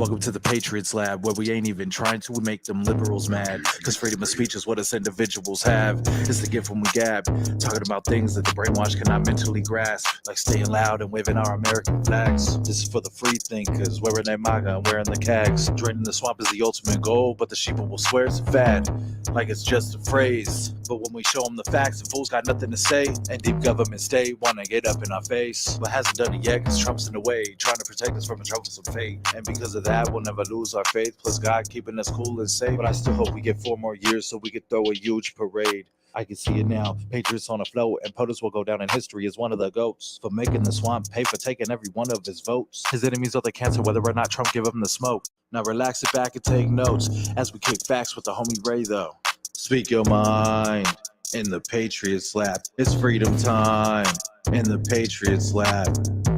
Welcome to the Patriots lab, where we ain't even trying to make them liberals mad. Cause freedom of speech is what us individuals have. It's the gift when we gab, talking about things that the brainwash cannot mentally grasp, like staying loud and waving our American flags. This is for the free thinkers, wearing their Maga and wearing the cags. Draining the swamp is the ultimate goal, but the sheeple will swear it's a fad, like it's just a phrase. But when we show them the facts, the fools got nothing to say, and deep government state wanna get up in our face, but hasn't done it yet cause Trump's in the way, trying to protect us from a troublesome fate. And because of that, we'll never lose our faith, plus God keeping us cool and safe. But I still hope we get 4 more years so we could throw a huge parade. I can see it now, Patriots on a float, and POTUS will go down in history as one of the GOATs for making the swamp pay for taking every one of his votes. His enemies are the cancer, whether or not Trump give him the smoke. Now relax it back and take notes as we kick facts with the homie Ray though. Speak your mind in the Patriots lab. It's freedom time in the Patriots lab,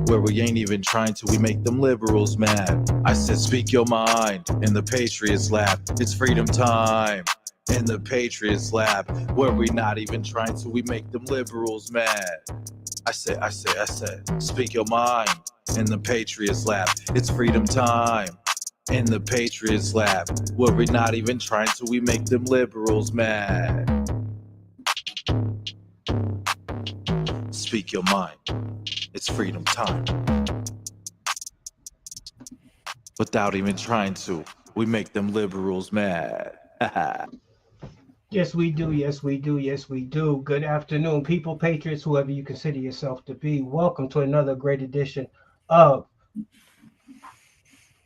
where we ain't even trying to, we make them liberals mad. I said speak your mind in the Patriots lab. It's freedom time in the Patriots lab, where we not even trying to, we make them liberals mad. I said, speak your mind in the Patriots lab. It's freedom time in the Patriots lab, where we not even trying to, we make them liberals mad. Speak your mind. It's freedom time. Without even trying to, we make them liberals mad. Yes, we do. Yes, we do. Yes, we do. Good afternoon, people, patriots, whoever you consider yourself to be. Welcome to another great edition of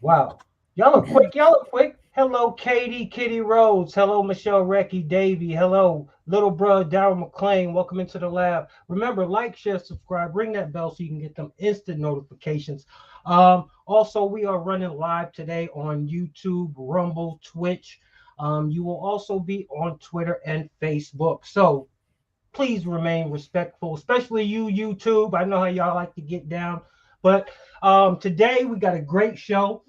Wow. Y'all are quick. Y'all are quick. Hello, Katie, Kitty Rhodes. Hello, Michelle Recky Davy. Hello, little bro, Darryl McClain. Welcome into the lab. Remember, like, share, subscribe, ring that bell so you can get them instant notifications. Also, we are running live today on YouTube, Rumble, Twitch. You will also be on Twitter and Facebook. So please remain respectful, especially you, YouTube. I know how y'all like to get down. But today we got a great show.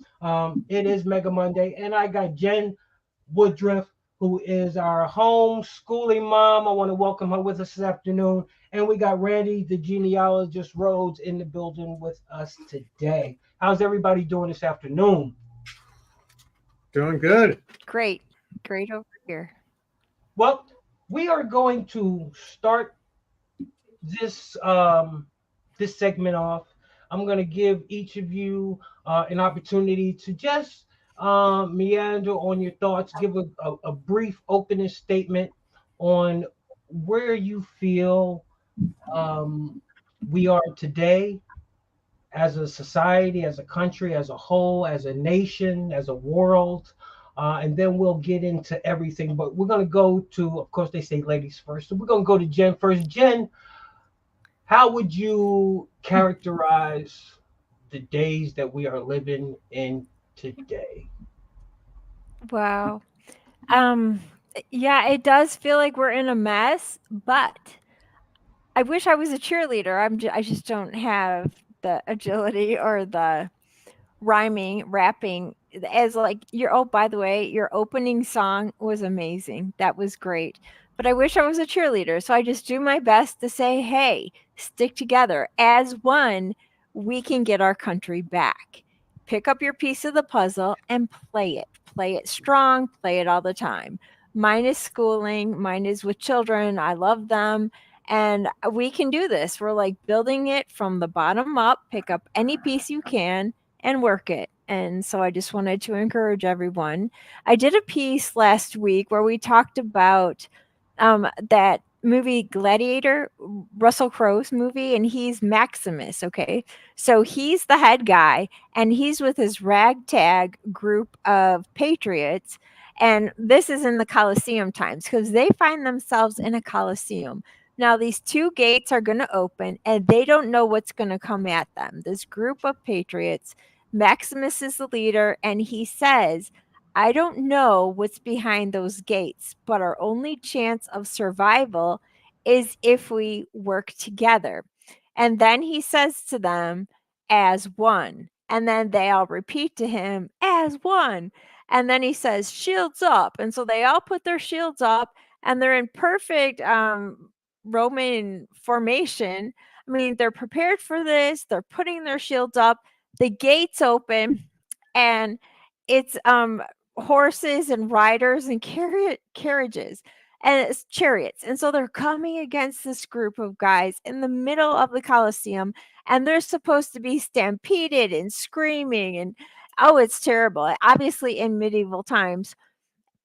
It is Mega Monday, and I got Jen Woodruff, who is our homeschooling mom. I want to welcome her with us this afternoon. And we got Randy, the genealogist Rhodes, in the building with us today. How's everybody doing this afternoon? Doing good. Great over here. Well, we are going to start this this segment off. I'm going to give each of you an opportunity to just meander on your thoughts, give a brief opening statement on where you feel we are today as a society, as a country, as a whole, as a nation, as a world. And then we'll get into everything. But we're going to go to, of course, they say ladies first. So we're going to go to Jen first. Jen, how would you characterize the days that we are living in today? Wow. Yeah, it does feel like we're in a mess, but I wish I was a cheerleader. I just don't have the agility or the rapping as like oh, by the way, your opening song was amazing. That was great. But I wish I was a cheerleader. So I just do my best to say, hey, stick together. As one, we can get our country back. Pick up your piece of the puzzle and play it. Play it strong, play it all the time. Mine is schooling, mine is with children. I love them. And we can do this. We're like building it from the bottom up. Pick up any piece you can and work it. And so I just wanted to encourage everyone. I did a piece last week where we talked about that movie Gladiator, Russell Crowe's movie, and he's Maximus. Okay. So he's the head guy and he's with his ragtag group of patriots. And this is in the Colosseum times because they find themselves in a Colosseum. Now, these 2 gates are going to open and they don't know what's going to come at them. This group of patriots, Maximus is the leader, and he says, I don't know what's behind those gates, but our only chance of survival is if we work together. And then he says to them, as one. And then they all repeat to him, as one. And then he says, shields up. And so they all put their shields up and they're in perfect Roman formation. I mean, they're prepared for this. They're putting their shields up. The gates open, and it's horses and riders and carriages and it's chariots. And so they're coming against this group of guys in the middle of the Colosseum, and they're supposed to be stampeded and screaming and oh, it's terrible. Obviously in medieval times.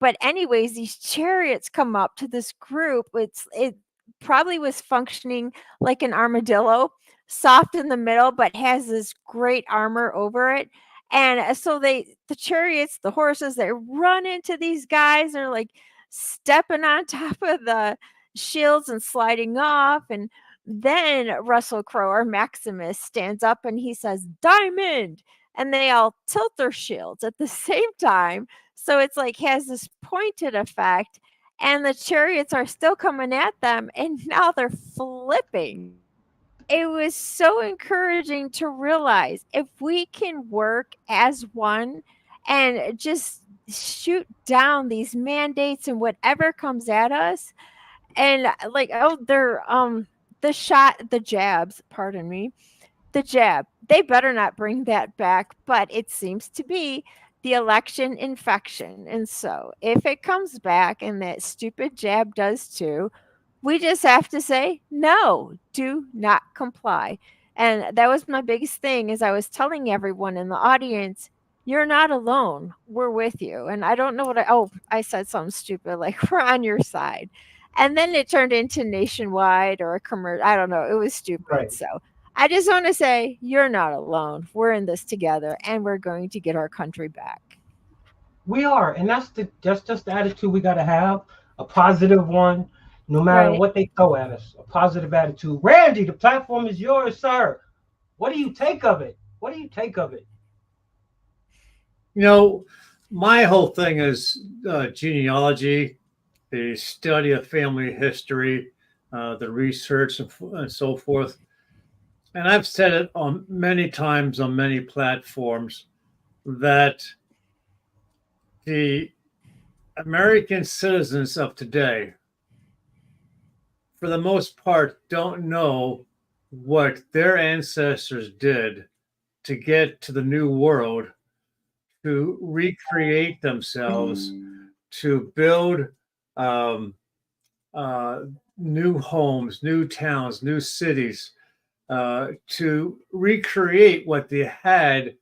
But anyways, these chariots come up to this group. It probably was functioning like an armadillo, soft in the middle, but has this great armor over it. And so the chariots, the horses, they run into these guys. They're like stepping on top of the shields and sliding off. And then Russell Crowe or Maximus stands up and he says, "Diamond!" And they all tilt their shields at the same time, so it's like has this pointed effect, and the chariots are still coming at them, and now they're flipping. It was so encouraging to realize if we can work as one and just shoot down these mandates and whatever comes at us, and like, oh, they're the jabs, pardon me, the jab. They better not bring that back, but it seems to be the election infection. And so if it comes back and that stupid jab does too, we just have to say, no, do not comply. And that was my biggest thing as I was telling everyone in the audience, you're not alone. We're with you. And I don't know what I said something stupid like we're on your side. And then it turned into nationwide or a commercial. I don't know. It was stupid. Right. So I just want to say you're not alone. We're in this together and we're going to get our country back. We are, and that's just the attitude we gotta have, a positive one, no matter Right. what they throw at us. A positive attitude. Randy, the platform is yours, sir. What do you take of it? What do you take of it? You know, my whole thing is genealogy, the study of family history, the research, and so forth. And I've said it on many times on many platforms that the American citizens of today, for the most part, don't know what their ancestors did to get to the new world, to recreate themselves, to build um, new homes, new towns, new cities, to recreate what they had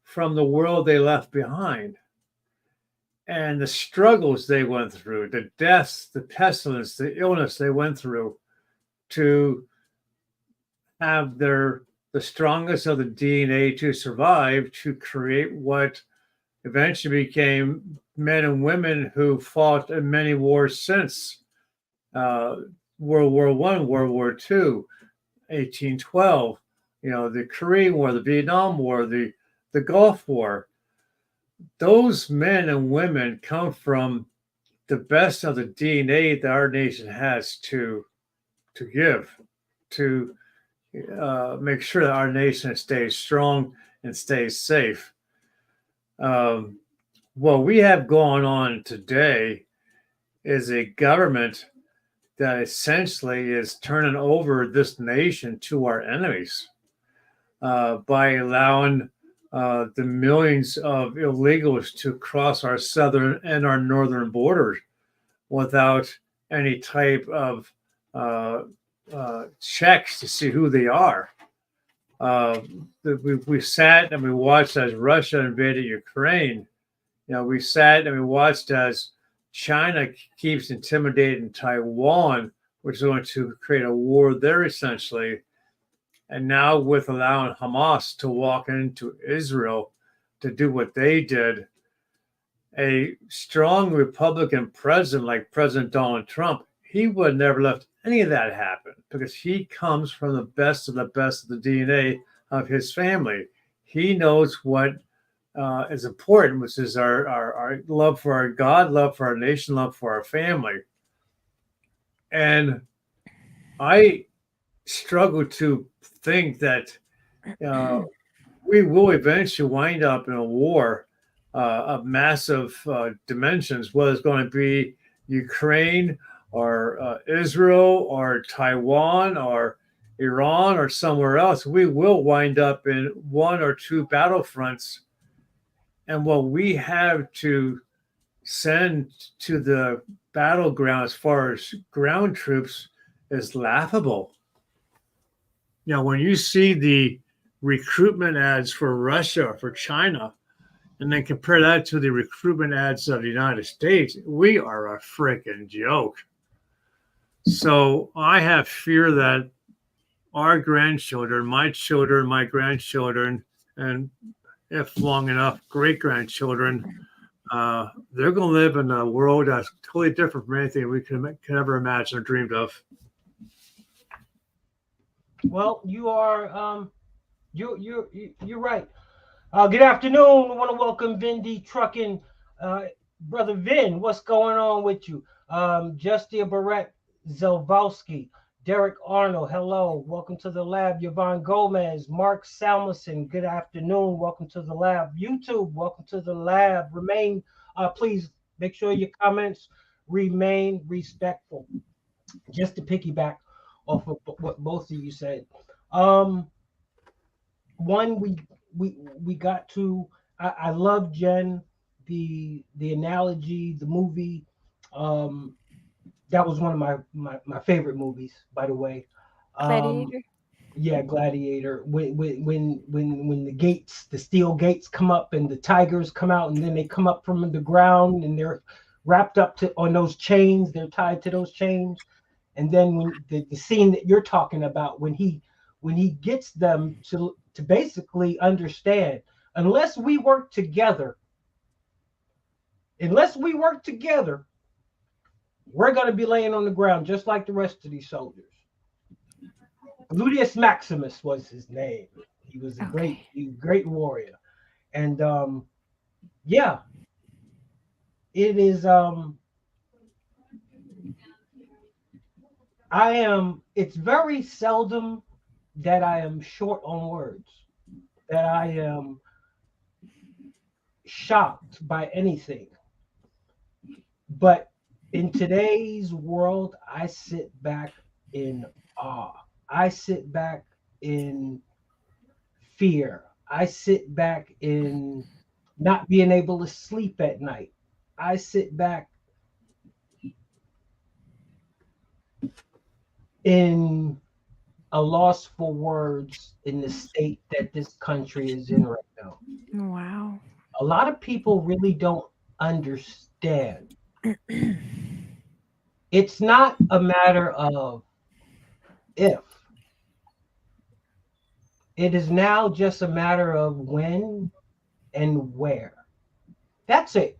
from the world they left behind. And the struggles they went through, the deaths, the pestilence, the illness they went through to have the strongest of the DNA to survive, to create what eventually became men and women who fought in many wars since World War I, World War II, 1812, the Korean War, the Vietnam War, the Gulf War. Those men and women come from the best of the DNA that our nation has to give, to make sure that our nation stays strong and stays safe. What we have going on today is a government that essentially is turning over this nation to our enemies by allowing the millions of illegals to cross our southern and our northern borders without any type of checks to see who they are. We sat and we watched as Russia invaded Ukraine. We sat and we watched as China keeps intimidating Taiwan, which is going to create a war there essentially. And now with allowing Hamas to walk into Israel to do what they did, a strong Republican president like President Donald Trump, he would have never let any of that happen because he comes from the best of the DNA of his family. He knows what is important, which is our love for our God, love for our nation, love for our family. And I struggle to think that we will eventually wind up in a war of massive dimensions, whether it's going to be Ukraine or Israel or Taiwan or Iran or somewhere else. We will wind up in one or two battlefronts And what we have to send to the battleground as far as ground troops is laughable. You know, when you see the recruitment ads for Russia or for China, and then compare that to the recruitment ads of the United States, we are a freaking joke. So I have fear that our grandchildren, my grandchildren, and if long enough, great grandchildren, they're going to live in a world that's totally different from anything we can ever imagine or dreamed of. Well, you're right. Good afternoon. I want to welcome Vindy Trucking, brother Vin. What's going on with you? Justia Barrett Zelvowski, Derek Arnold. Hello, welcome to the lab. Yvonne Gomez, Mark Salmerson. Good afternoon. Welcome to the lab. YouTube, welcome to the lab. Please make sure your comments remain respectful. Just to piggyback off of what both of you said. One, we got to. I love Jen, the analogy, the movie. That was one of my favorite movies, by the way. Gladiator. Yeah, Gladiator. When the gates, the steel gates come up and the tigers come out, and then they come up from the ground and they're wrapped up on those chains. They're tied to those chains. And then when the scene that you're talking about, when he gets them to basically understand, unless we work together, we're going to be laying on the ground just like the rest of these soldiers. Ludius Maximus was his name. He was a great warrior. And yeah, it is it's very seldom that I am short on words, that I am shocked by anything. But in today's world, I sit back in awe. I sit back in fear. I sit back in not being able to sleep at night. I sit back in a loss for words in the state that this country is in right now. Wow. A lot of people really don't understand. It's not a matter of if. It is now just a matter of when and where. That's an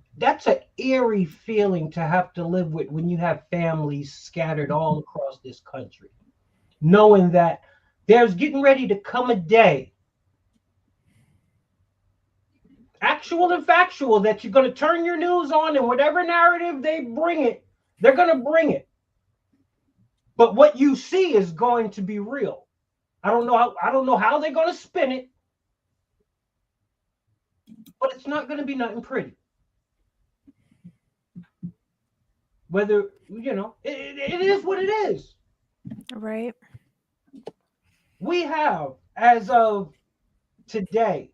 eerie feeling to have to live with when you have families scattered all across this country, knowing that there's getting ready to come a day, actual and factual, that you're going to turn your news on and whatever narrative they bring it, they're going to bring it. But what you see is going to be real. I don't know how they're going to spin it, but it's not going to be nothing pretty. Whether, it is what it is. Right. We have, as of today,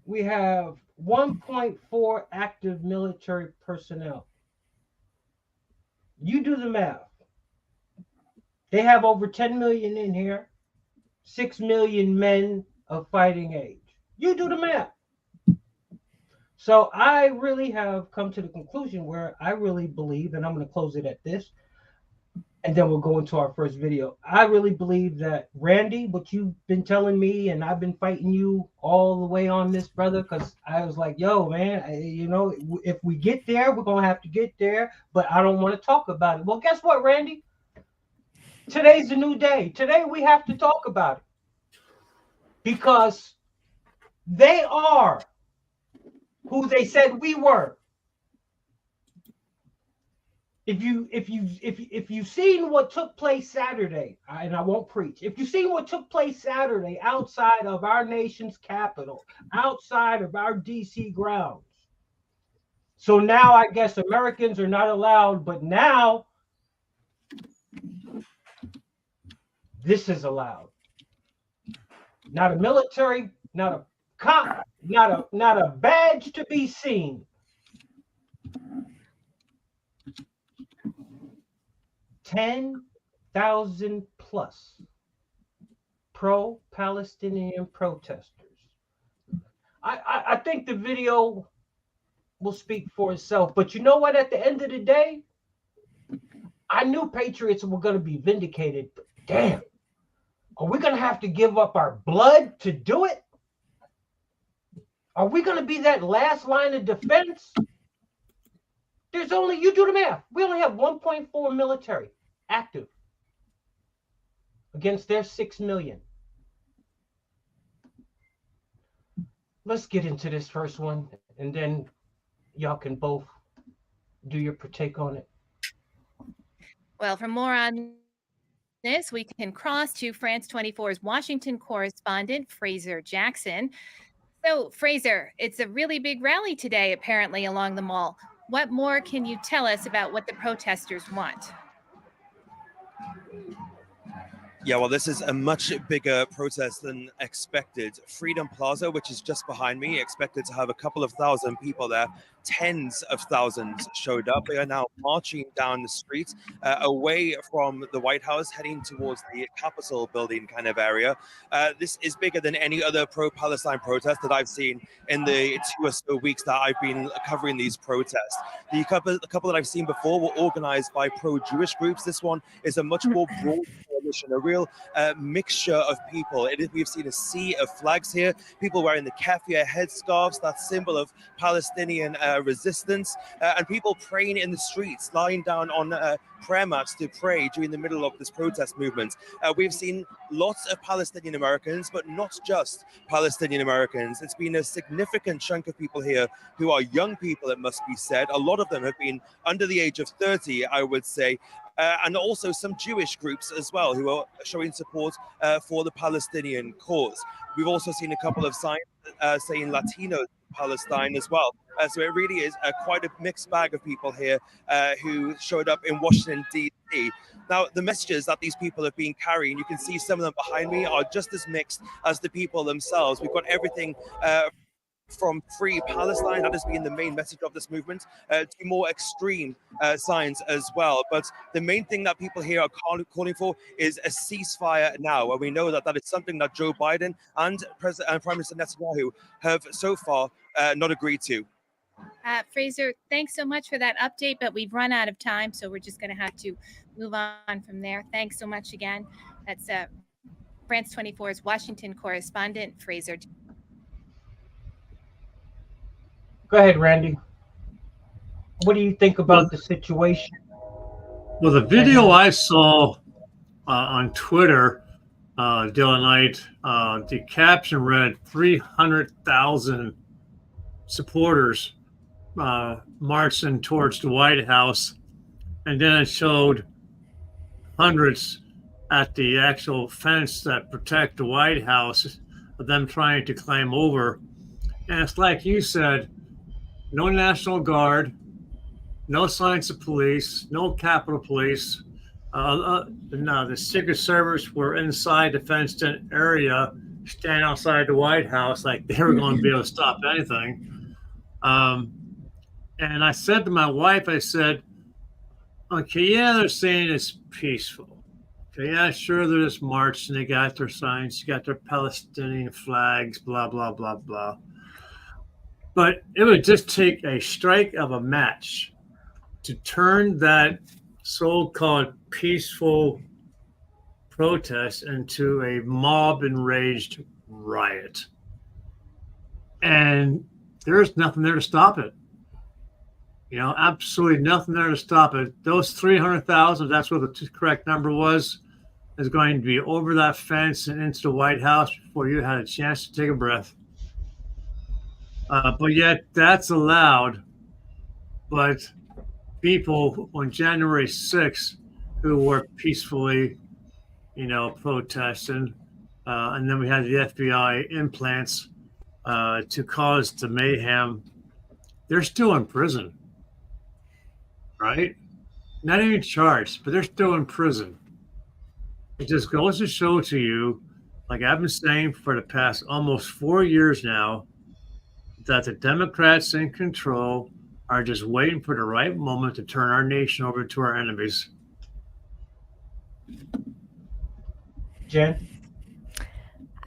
we have 1.4 active military personnel. You do the math. They have over 10 million in here, 6 million men of fighting age. You do the math. So I really have come to the conclusion where I really believe, and I'm going to close it at this, and then we'll go into our first video. I really believe that, Randy, what you've been telling me, and I've been fighting you all the way on this, brother, because I was like, yo, man, if we get there, we're going to have to get there, but I don't want to talk about it. Well, guess what, Randy? Today's a new day. Today we have to talk about it because they are who they said we were. If you've seen what took place Saturday, and I won't preach, if you've seen what took place Saturday outside of our nation's capital, outside of our DC grounds, so now I guess Americans are not allowed, but now this is allowed. Not a military, not a cop, not a badge to be seen. 10,000 plus pro-Palestinian protesters. I think the video will speak for itself. But you know what? At the end of the day, I knew Patriots were going to be vindicated. But damn, are we going to have to give up our blood to do it? Are we going to be that last line of defense? There's only, you do the math, we only have 1.4 military active against their 6 million. Let's get into this first one, and then y'all can both do your take on it. Well, for more on this, we can cross to France 24's Washington correspondent, Fraser Jackson. So, Fraser, it's a really big rally today, apparently, along the mall. What more can you tell us about what the protesters want? Yeah, well, this is a much bigger protest than expected. Freedom Plaza, which is just behind me, expected to have a couple of thousand people there. Tens of thousands showed up. They are now marching down the street away from the White House, heading towards the Capitol building kind of area. This is bigger than any other pro-Palestine protest that I've seen in the 2 or so weeks that I've been covering these protests. The couple that I've seen before were organized by pro-Jewish groups. This one is a much more broad coalition, a real mixture of people. We've seen a sea of flags here, people wearing the keffiyeh headscarves, that symbol of Palestinian resistance, and people praying in the streets, lying down on prayer mats to pray during the middle of this protest movement. We've seen lots of Palestinian Americans, but not just Palestinian Americans. It's been a significant chunk of people here who are young people, it must be said. A lot of them have been under the age of 30, I would say. And also some Jewish groups as well who are showing support for the Palestinian cause. We've also seen a couple of signs saying Latino Palestine as well. So it really is quite a mixed bag of people here who showed up in Washington, D.C. Now, the messages that these people have been carrying, you can see some of them behind me, are just as mixed as the people themselves. We've got everything from Free Palestine, that has been the main message of this movement, to more extreme signs as well. But the main thing that people here are calling for is a ceasefire now. And we know that that is something that Joe Biden and Prime Minister Netanyahu have so far not agreed to. Fraser, thanks so much for that update, but we've run out of time, so we're just going to have to move on from there. Thanks so much again. That's France 24's Washington correspondent, Fraser. Go ahead, Randy. What do you think about the situation? Well, the video I saw on Twitter the other night, the caption read 300,000 supporters marching towards the White House. And then it showed hundreds at the actual fence that protect the White House of them trying to climb over. And it's like you said, no National Guard, no signs of police, no Capitol Police. No, the Secret Service were inside the fenced-in area, standing outside the White House like they were going to be able to stop anything. And I said to my wife, I said, okay, yeah, they're saying it's peaceful. Okay, yeah, sure, they're just marching. They got their signs, you got their Palestinian flags, blah, blah, blah, blah. But it would just take a strike of a match to turn that so-called peaceful protest into a mob-enraged riot. And there's nothing there to stop it. You know, absolutely nothing there to stop it. Those 300,000, that's what the correct number was, is going to be over that fence and into the White House before you had a chance to take a breath. But yet that's allowed. But people on January 6th who were peacefully, you know, protesting, and then we had the FBI implants to cause the mayhem, they're still in prison, right? Not even charged, but they're still in prison. It just goes to show to you like I've been saying for the past almost 4 years now, that the Democrats in control are just waiting for the right moment to turn our nation over to our enemies. Jen?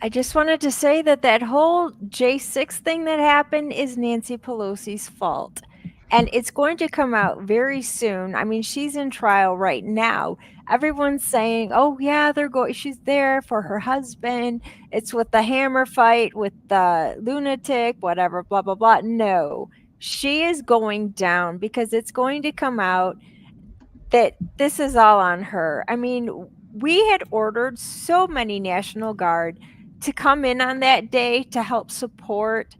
I just wanted to say that that whole J6 thing that happened is Nancy Pelosi's fault. And it's going to come out very soon. I mean, she's in trial right now. Everyone's saying, "Oh yeah, she's there for her husband. It's with the hammer fight with the lunatic, whatever, blah blah blah." No. She is going down because it's going to come out that this is all on her. I mean, we had ordered so many National Guard to come in on that day to help support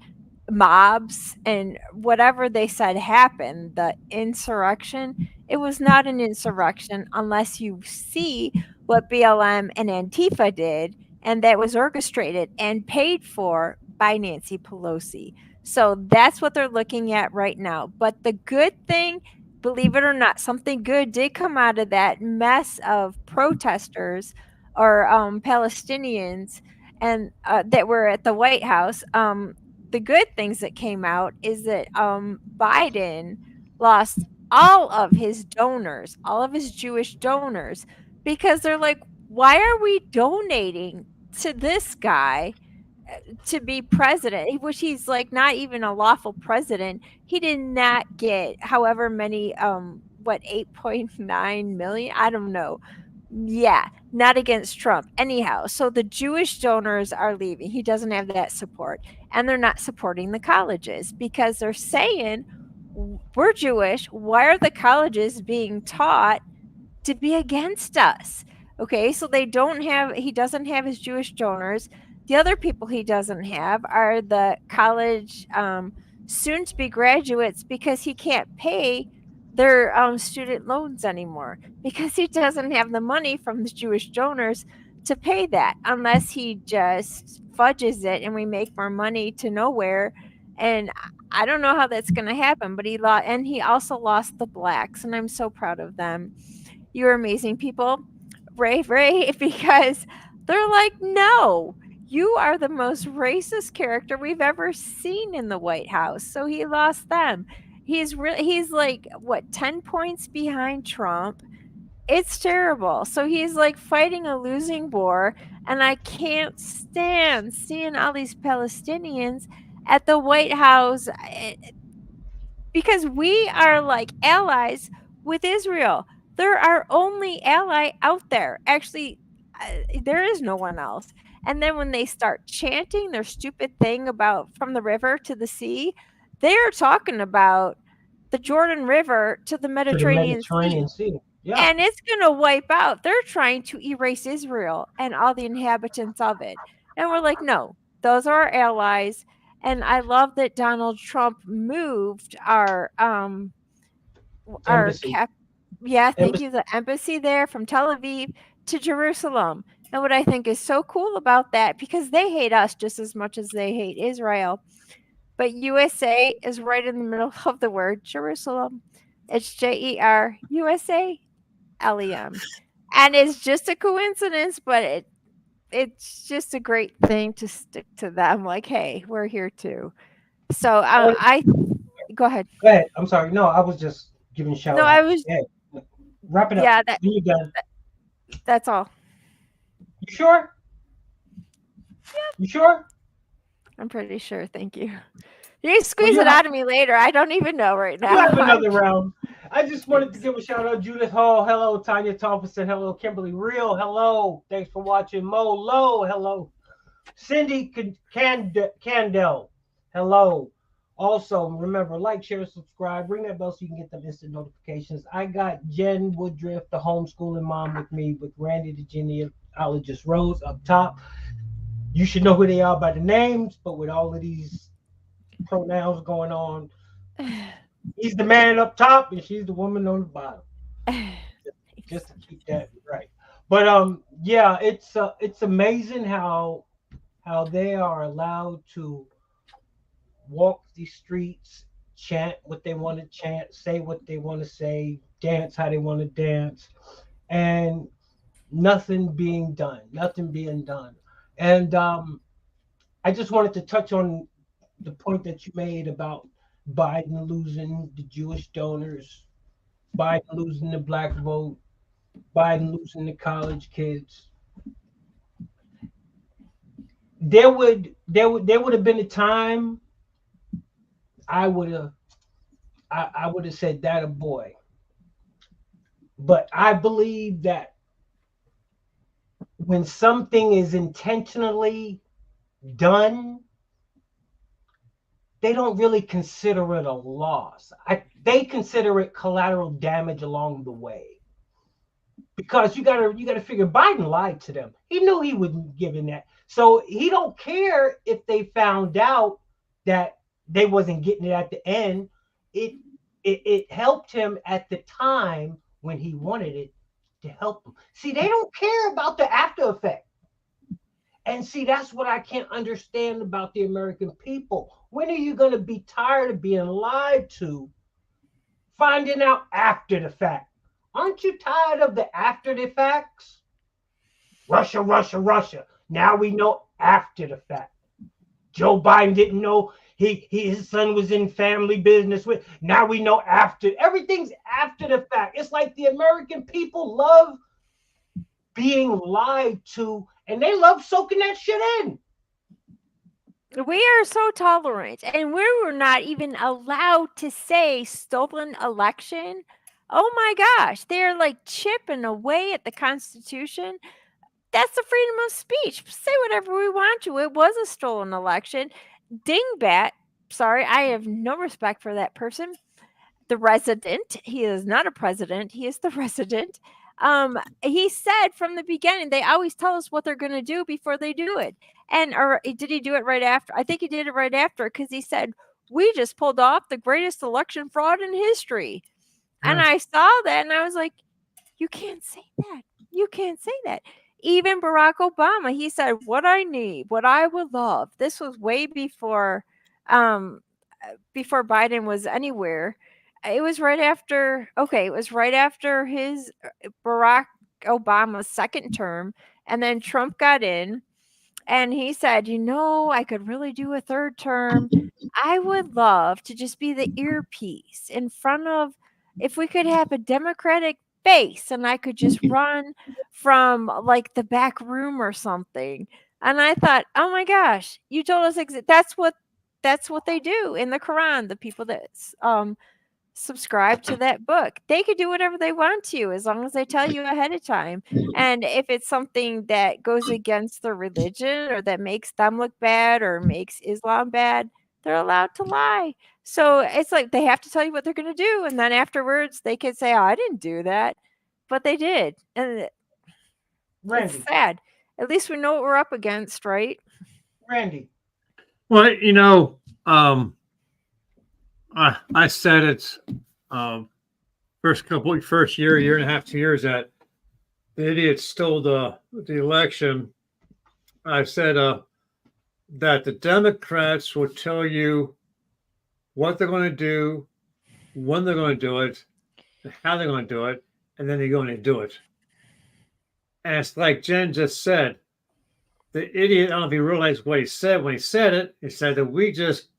mobs and whatever they said happened, the insurrection. It was not an insurrection unless you see what BLM and Antifa did, and that was orchestrated and paid for by Nancy Pelosi. So that's what they're looking at right now. But the good thing, believe it or not, something good did come out of that mess of protesters or Palestinians and that were at the White House. The good things that came out is that Biden lost all of his donors, all of his Jewish donors, because they're like, why are we donating to this guy to be president, which he's like not even a lawful president? He did not get however many, what, 8.9 million? I don't know. Yeah, not against Trump. Anyhow, so the Jewish donors are leaving. He doesn't have that support. And they're not supporting the colleges because they're saying, we're Jewish. Why are the colleges being taught to be against us? Okay, so he doesn't have his Jewish donors. The other people he doesn't have are the college soon to be graduates because he can't pay their student loans anymore because he doesn't have the money from the Jewish donors to pay that unless he just fudges it and we make more money to nowhere. And I don't know how that's going to happen, but he also lost the blacks, and I'm so proud of them. You're amazing people, Ray, because they're like, no, you are the most racist character we've ever seen in the White House. So he lost them. He's like, what, 10 points behind Trump. It's terrible. So he's like fighting a losing war, and I can't stand seeing all these Palestinians at the White House because we are like allies with Israel. They're our only ally out there. Actually, there is no one else. And then when they start chanting their stupid thing about from the river to the sea, they are talking about the Jordan River to the To the Mediterranean Sea. Mediterranean Sea. Yeah. And it's going to wipe out. They're trying to erase Israel and all the inhabitants of it. And we're like, no, those are our allies. And I love that Donald Trump moved our Embassy. thank you, the embassy there from Tel Aviv to Jerusalem. And what I think is so cool about that, because they hate us just as much as they hate Israel, but USA is right in the middle of the word Jerusalem. It's JERUSALEM. And it's just a coincidence, but it's just a great thing to stick to them. Like, hey, we're here too. So go ahead. Go ahead. I'm sorry. No, I was just giving a shout No, out. I was. Yeah. Wrap it up. Yeah, When you're done. that's all. You sure? You sure? I'm pretty sure. Thank you. You can squeeze it out of me later. I don't even know right now. We'll have another round. I just wanted to give a shout out. Judith Hall, hello. Tanya Thompson, hello. Kimberly Real, hello. Thanks for watching. Mo Low, hello. Cindy Candell, hello. Also, remember, like, share, subscribe, ring that bell so you can get them instant notifications. I got Jen Woodruff, the homeschooling mom, with me, with Randy the genealogist Rose up top. You should know who they are by the names, but with all of these pronouns going on, he's the man up top and she's the woman on the bottom. Just to keep that right. But yeah, it's amazing how they are allowed to walk these streets, chant what they want to chant, say what they want to say, dance how they want to dance, and nothing being done. And I just wanted to touch on the point that you made about Biden losing the Jewish donors, Biden losing the black vote, Biden losing the college kids. There would have been a time I would have I would have said that a boy. But I believe that when something is intentionally done, they don't really consider it a loss. They consider it collateral damage along the way. Because you gotta figure Biden lied to them. He knew he wouldn't give in that. So he don't care if they found out that they wasn't getting it at the end. It it helped him at the time when he wanted it to help him. See, they don't care about the after effect. And see, that's what I can't understand about the American people. When are you going to be tired of being lied to, finding out after the fact? Aren't you tired of the after the facts? Russia, Russia, Russia. Now we know after the fact. Joe Biden didn't know his son was in family business with. Now we know after. Everything's after the fact. It's like the American people love being lied to, and they love soaking that shit in. We are so tolerant, and we were not even allowed to say stolen election. Oh my gosh, they're like chipping away at the Constitution. That's the freedom of speech. Say whatever we want to. It was a stolen election. Dingbat, sorry, I have no respect for that person. The resident, he is not a president, he is the resident. He said from the beginning, they always tell us what they're going to do before they do it. And or did he do it right after? I think he did it right after, because he said, we just pulled off the greatest election fraud in history. And I saw that and I was like, you can't say that. You can't say that. Even Barack Obama, he said, what I need, what I would love. This was way before Biden was anywhere. It was right after, okay, it was right after his Barack Obama's second term, and then Trump got in, and he said, I could really do a third term. I would love to just be the earpiece in front of, if we could have a Democratic base and I could just run from like the back room or something. And I thought, oh my gosh, you told us that's what they do in the Quran. The people that subscribe to that book, they could do whatever they want to as long as they tell you ahead of time. And if it's something that goes against their religion or that makes them look bad or makes Islam bad, they're allowed to lie. So it's like they have to tell you what they're going to do, and then afterwards they can say, oh, I didn't do that, but they did. And Randy, it's sad. At least we know what we're up against, right? Randy. Well, I said it's first year and a half, 2 years that the idiot stole the election. I said that the Democrats will tell you what they're going to do, when they're going to do it, and how they're going to do it, and then they're going to do it. And it's like Jen just said, the idiot, I don't know if he realized what he said when he said it. He said that we just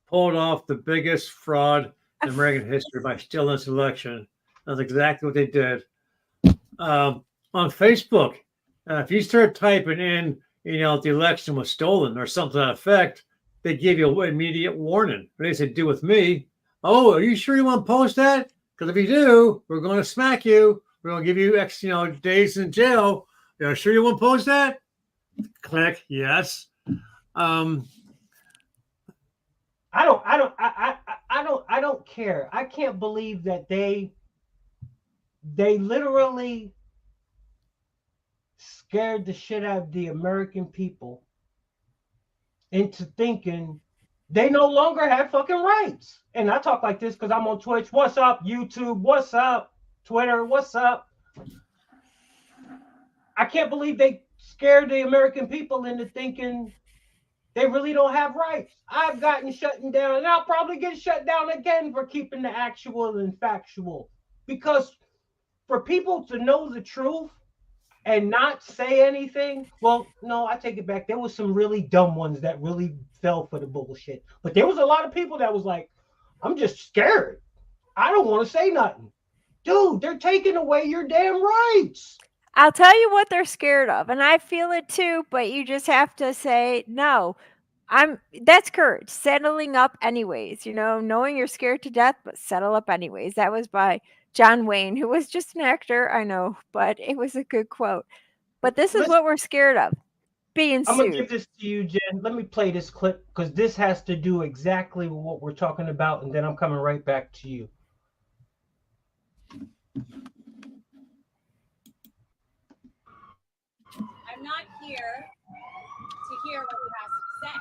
pulled off the biggest fraud in American history by stealing this election. That's exactly what they did. On Facebook, if you start typing in, the election was stolen or something to that effect, they give you an immediate warning. What they say, do with me. Oh, are you sure you want to post that? Because if you do, we're going to smack you. We're going to give you X, days in jail. Are sure you want to post that? Click yes. I don't care. I can't believe that they literally scared the shit out of the American people into thinking they no longer have fucking rights. And I talk like this because I'm on Twitch. What's up, YouTube? What's up, Twitter? What's up? I can't believe they scared the American people into thinking they really don't have rights. I've gotten shut down, and I'll probably get shut down again for keeping the actual and factual. Because for people to know the truth, and not say anything. Well, no, I take it back. There was some really dumb ones that really fell for the bullshit. But there was a lot of people that was like, I'm just scared. I don't want to say nothing. Dude, they're taking away your damn rights. I'll tell you what they're scared of, and I feel it too, but you just have to say, no, that's courage, settling up anyways, knowing you're scared to death, but settle up anyways. That was by John Wayne, who was just an actor, I know, but it was a good quote. But this is Listen, what we're scared of, being I'm going to give sued. this to you, Jen. Let me play this clip because this has to do exactly with what we're talking about, and then I'm coming right back to you. I'm not here to hear what he has to say.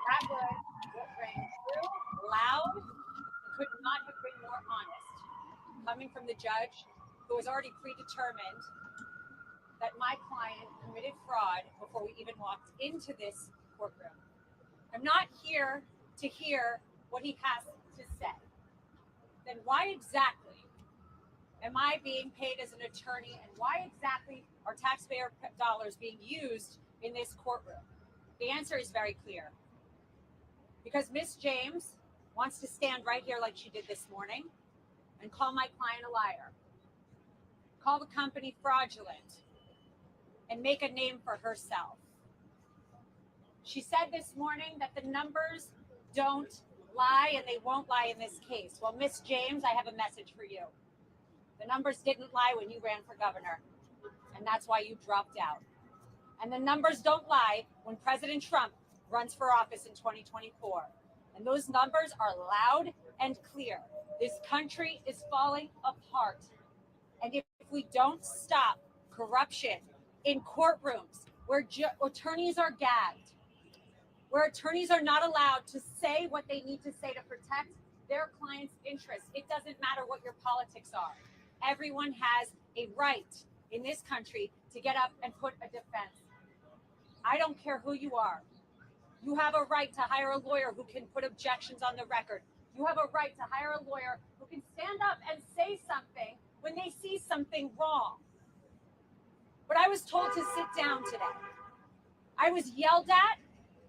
That was what rang true, loud, and could not have been more honest, coming from the judge who was already predetermined that my client committed fraud before we even walked into this courtroom. I'm not here to hear what he has to say. Then why exactly am I being paid as an attorney, and why exactly are taxpayer dollars being used in this courtroom? The answer is very clear. Because Miss James wants to stand right here like she did this morning and call my client a liar, call the company fraudulent, and make a name for herself. She said this morning that the numbers don't lie and they won't lie in this case. Well, Miss James, I have a message for you. The numbers didn't lie when you ran for governor, and that's why you dropped out. And the numbers don't lie when President Trump runs for office in 2024. And those numbers are loud and clear. This country is falling apart. And if we don't stop corruption in courtrooms where attorneys are gagged, where attorneys are not allowed to say what they need to say to protect their clients' interests, it doesn't matter what your politics are. Everyone has a right in this country to get up and put a defense. I don't care who you are. You have a right to hire a lawyer who can put objections on the record. You have a right to hire a lawyer who can stand up and say something when they see something wrong. But I was told to sit down today. I was yelled at,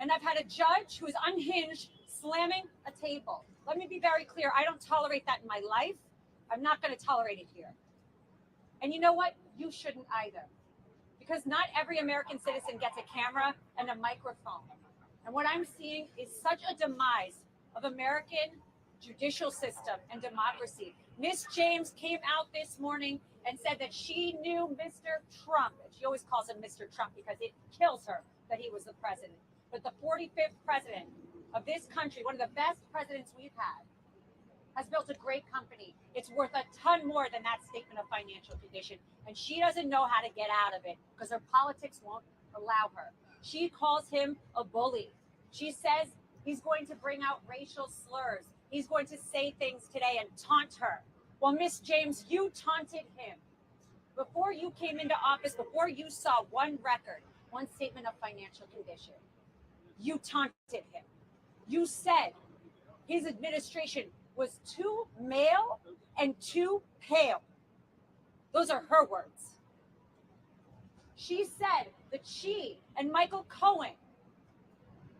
and I've had a judge who is unhinged slamming a table. Let me be very clear. I don't tolerate that in my life. I'm not going to tolerate it here. And you know what? You shouldn't either. Because not every American citizen gets a camera and a microphone. And what I'm seeing is such a demise of American judicial system and democracy. Miss James came out this morning and said that she knew Mr. Trump. And she always calls him Mr. Trump because it kills her that he was the president. But the 45th president of this country, one of the best presidents we've had, has built a great company. It's worth a ton more than that statement of financial condition. And she doesn't know how to get out of it because her politics won't allow her. She calls him a bully. She says he's going to bring out racial slurs. He's going to say things today and taunt her. Well, Miss James, you taunted him. Before you came into office, before you saw one record, one statement of financial condition, you taunted him. You said his administration was too male and too pale. Those are her words. She said that she and Michael Cohen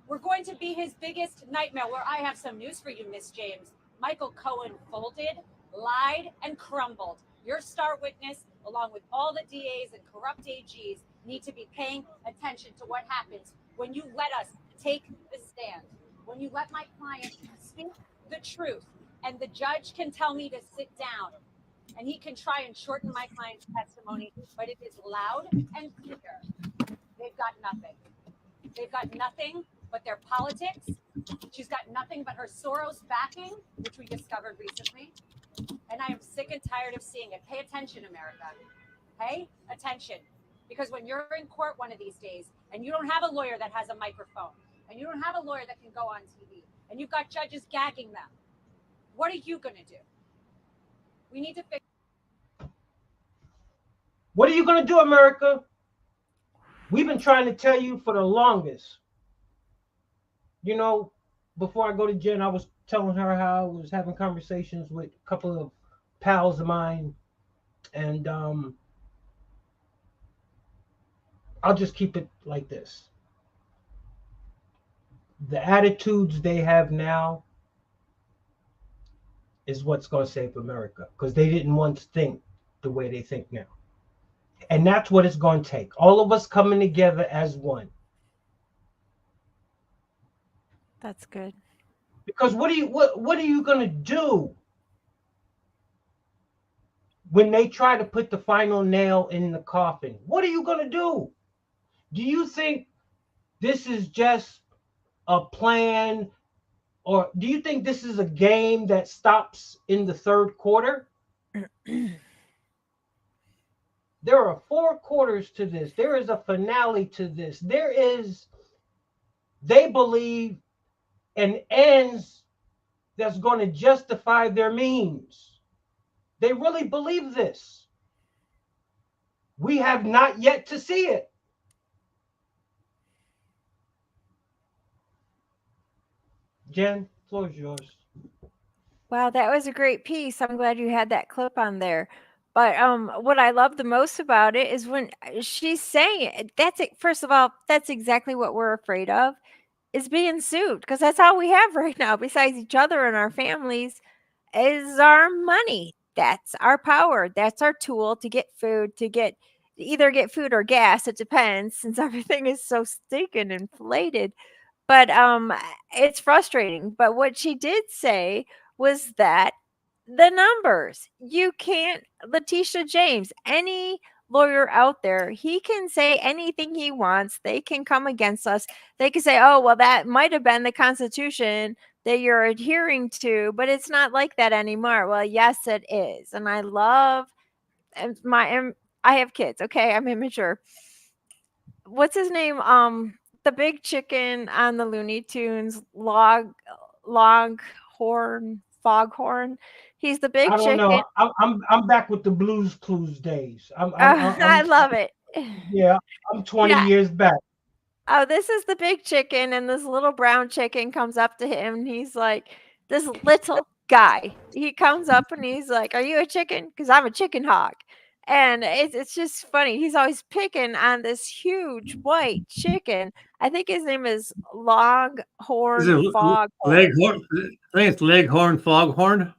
were going to be his biggest nightmare. Well, I have some news for you, Miss James. Michael Cohen folded, lied, and crumbled. Your star witness, along with all the DAs and corrupt AGs, need to be paying attention to what happens when you let us take the stand, when you let my client speak the truth, and the judge can tell me to sit down, and he can try and shorten my client's testimony, but it is loud and clear. They've got nothing. They've got nothing but their politics. She's got nothing but her Soros backing, which we discovered recently. And I am sick and tired of seeing it. Pay attention, America. Pay attention. Because when you're in court one of these days and you don't have a lawyer that has a microphone and you don't have a lawyer that can go on TV and you've got judges gagging them, what are you going to do? We need to fix. What are you going to do, America? We've been trying to tell you for the longest. You know, before I go to Jen, I was telling her how I was having conversations with a couple of pals of mine, and I'll just keep it like this. The attitudes they have now is what's going to save America, because they didn't once think the way they think now. And that's what it's going to take. All of us coming together as one. That's good. Because what are you going to do when they try to put the final nail in the coffin? What are you going to do? Do you think this is just a plan, or do you think this is a game that stops in the third quarter? There are 4 quarters to this. There is a finale to this. They believe, an ends that's going to justify their means. They really believe this. We have not yet to see it. Jen, floor is yours. Wow, that was a great piece. I'm glad you had that clip on there. But what I love the most about it is when she's saying it, that's it. First of all, that's exactly what we're afraid of, is being sued, because that's all we have right now, besides each other and our families, is our money. That's our power. That's our tool to get food, to either get food or gas. It depends, since everything is so stinking inflated. But it's frustrating. But what she did say was that the numbers, you can't, Letitia James, any lawyer out there, he can say anything he wants. They can come against us. They can say, oh, well, that might have been the Constitution that you're adhering to, but it's not like that anymore. Well, yes, it is. And I love I have kids. Okay, I'm immature. What's his name? The big chicken on the Looney Tunes, Foghorn. He's the big I don't chicken. know. I'm back with the Blues Clues days. I love it. Yeah, I'm 20 Yeah. years back. Oh, this is the big chicken, and this little brown chicken comes up to him, and he's like, this little guy. He comes up and he's like, "Are you a chicken? Because I'm a chicken hawk." And it's just funny. He's always picking on this huge white chicken. I think his name is Is Longhorn it Foghorn. Leghorn? I think it's Leghorn Foghorn.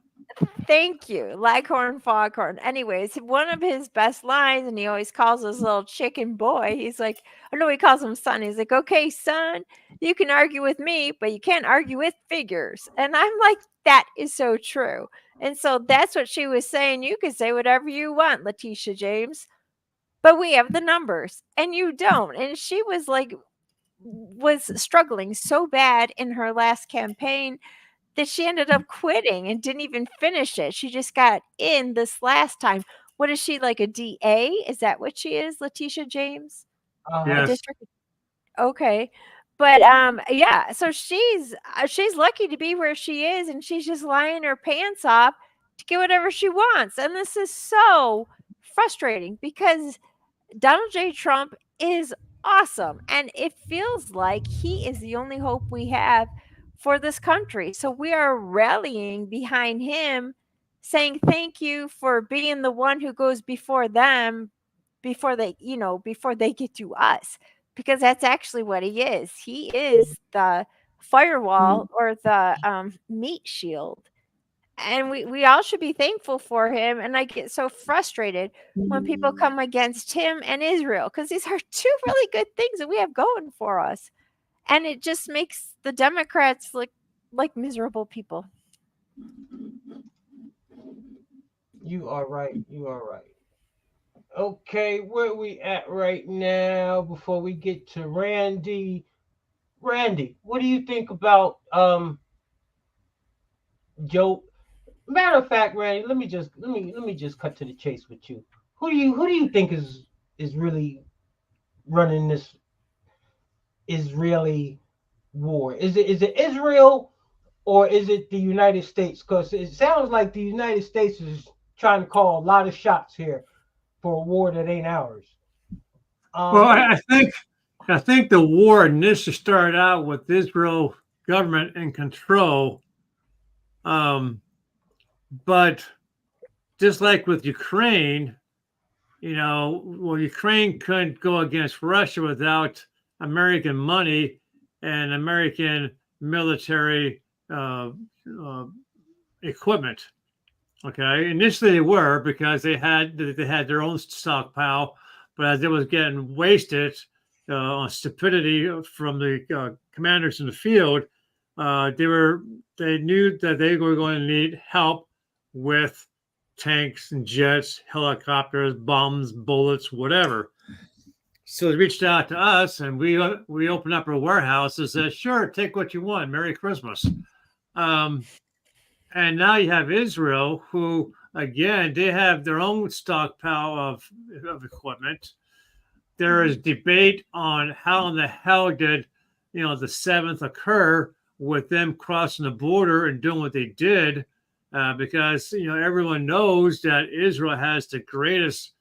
Thank you, Leghorn Foghorn. Anyways, one of his best lines, and he always calls his little chicken boy. He's like, I know he calls him son. He's like, okay, son, you can argue with me, but you can't argue with figures. And I'm like, that is so true. And so that's what she was saying. You can say whatever you want, Letitia James, but we have the numbers, and you don't. And she was like, was struggling so bad in her last campaign that she ended up quitting and didn't even finish it. She just got in this last time. What is she, like a DA? Is that what she is, Letitia James? A Yes. district? Okay. But yeah, so she's lucky to be where she is, and she's just lying her pants off to get whatever she wants. And this is so frustrating because Donald J. Trump is awesome. And it feels like he is the only hope we have for this country. So we are rallying behind him, saying thank you for being the one who goes before them, before they get to us. Because that's actually what he is. He is the firewall or the meat shield. And we all should be thankful for him. And I get so frustrated when people come against him and Israel, because these are 2 really good things that we have going for us. And it just makes the Democrats look like miserable people. You are right. You are right. Okay, where we at right now before we get to Randy? Randy, what do you think about Joe? Matter of fact, Randy, let me just cut to the chase with you. Who do you think is really running this Israeli war? Is it Israel, or is it the United States? Because it sounds like the United States is trying to call a lot of shots here for a war that ain't ours. Well, I think the war initially started out with Israel government in control, but just like with Ukraine, well, Ukraine couldn't go against Russia without American money and American military equipment. Okay, initially they were because they had their own stockpile, but as it was getting wasted on stupidity from the commanders in the field, they knew that they were going to need help with tanks and jets, helicopters, bombs, bullets, whatever. So they reached out to us, and we opened up our warehouse and said, "Sure, take what you want. Merry Christmas." And now you have Israel, who again they have their own stockpile of equipment. There is debate on how in the hell did the 7th occur with them crossing the border and doing what they did, because everyone knows that Israel has the greatest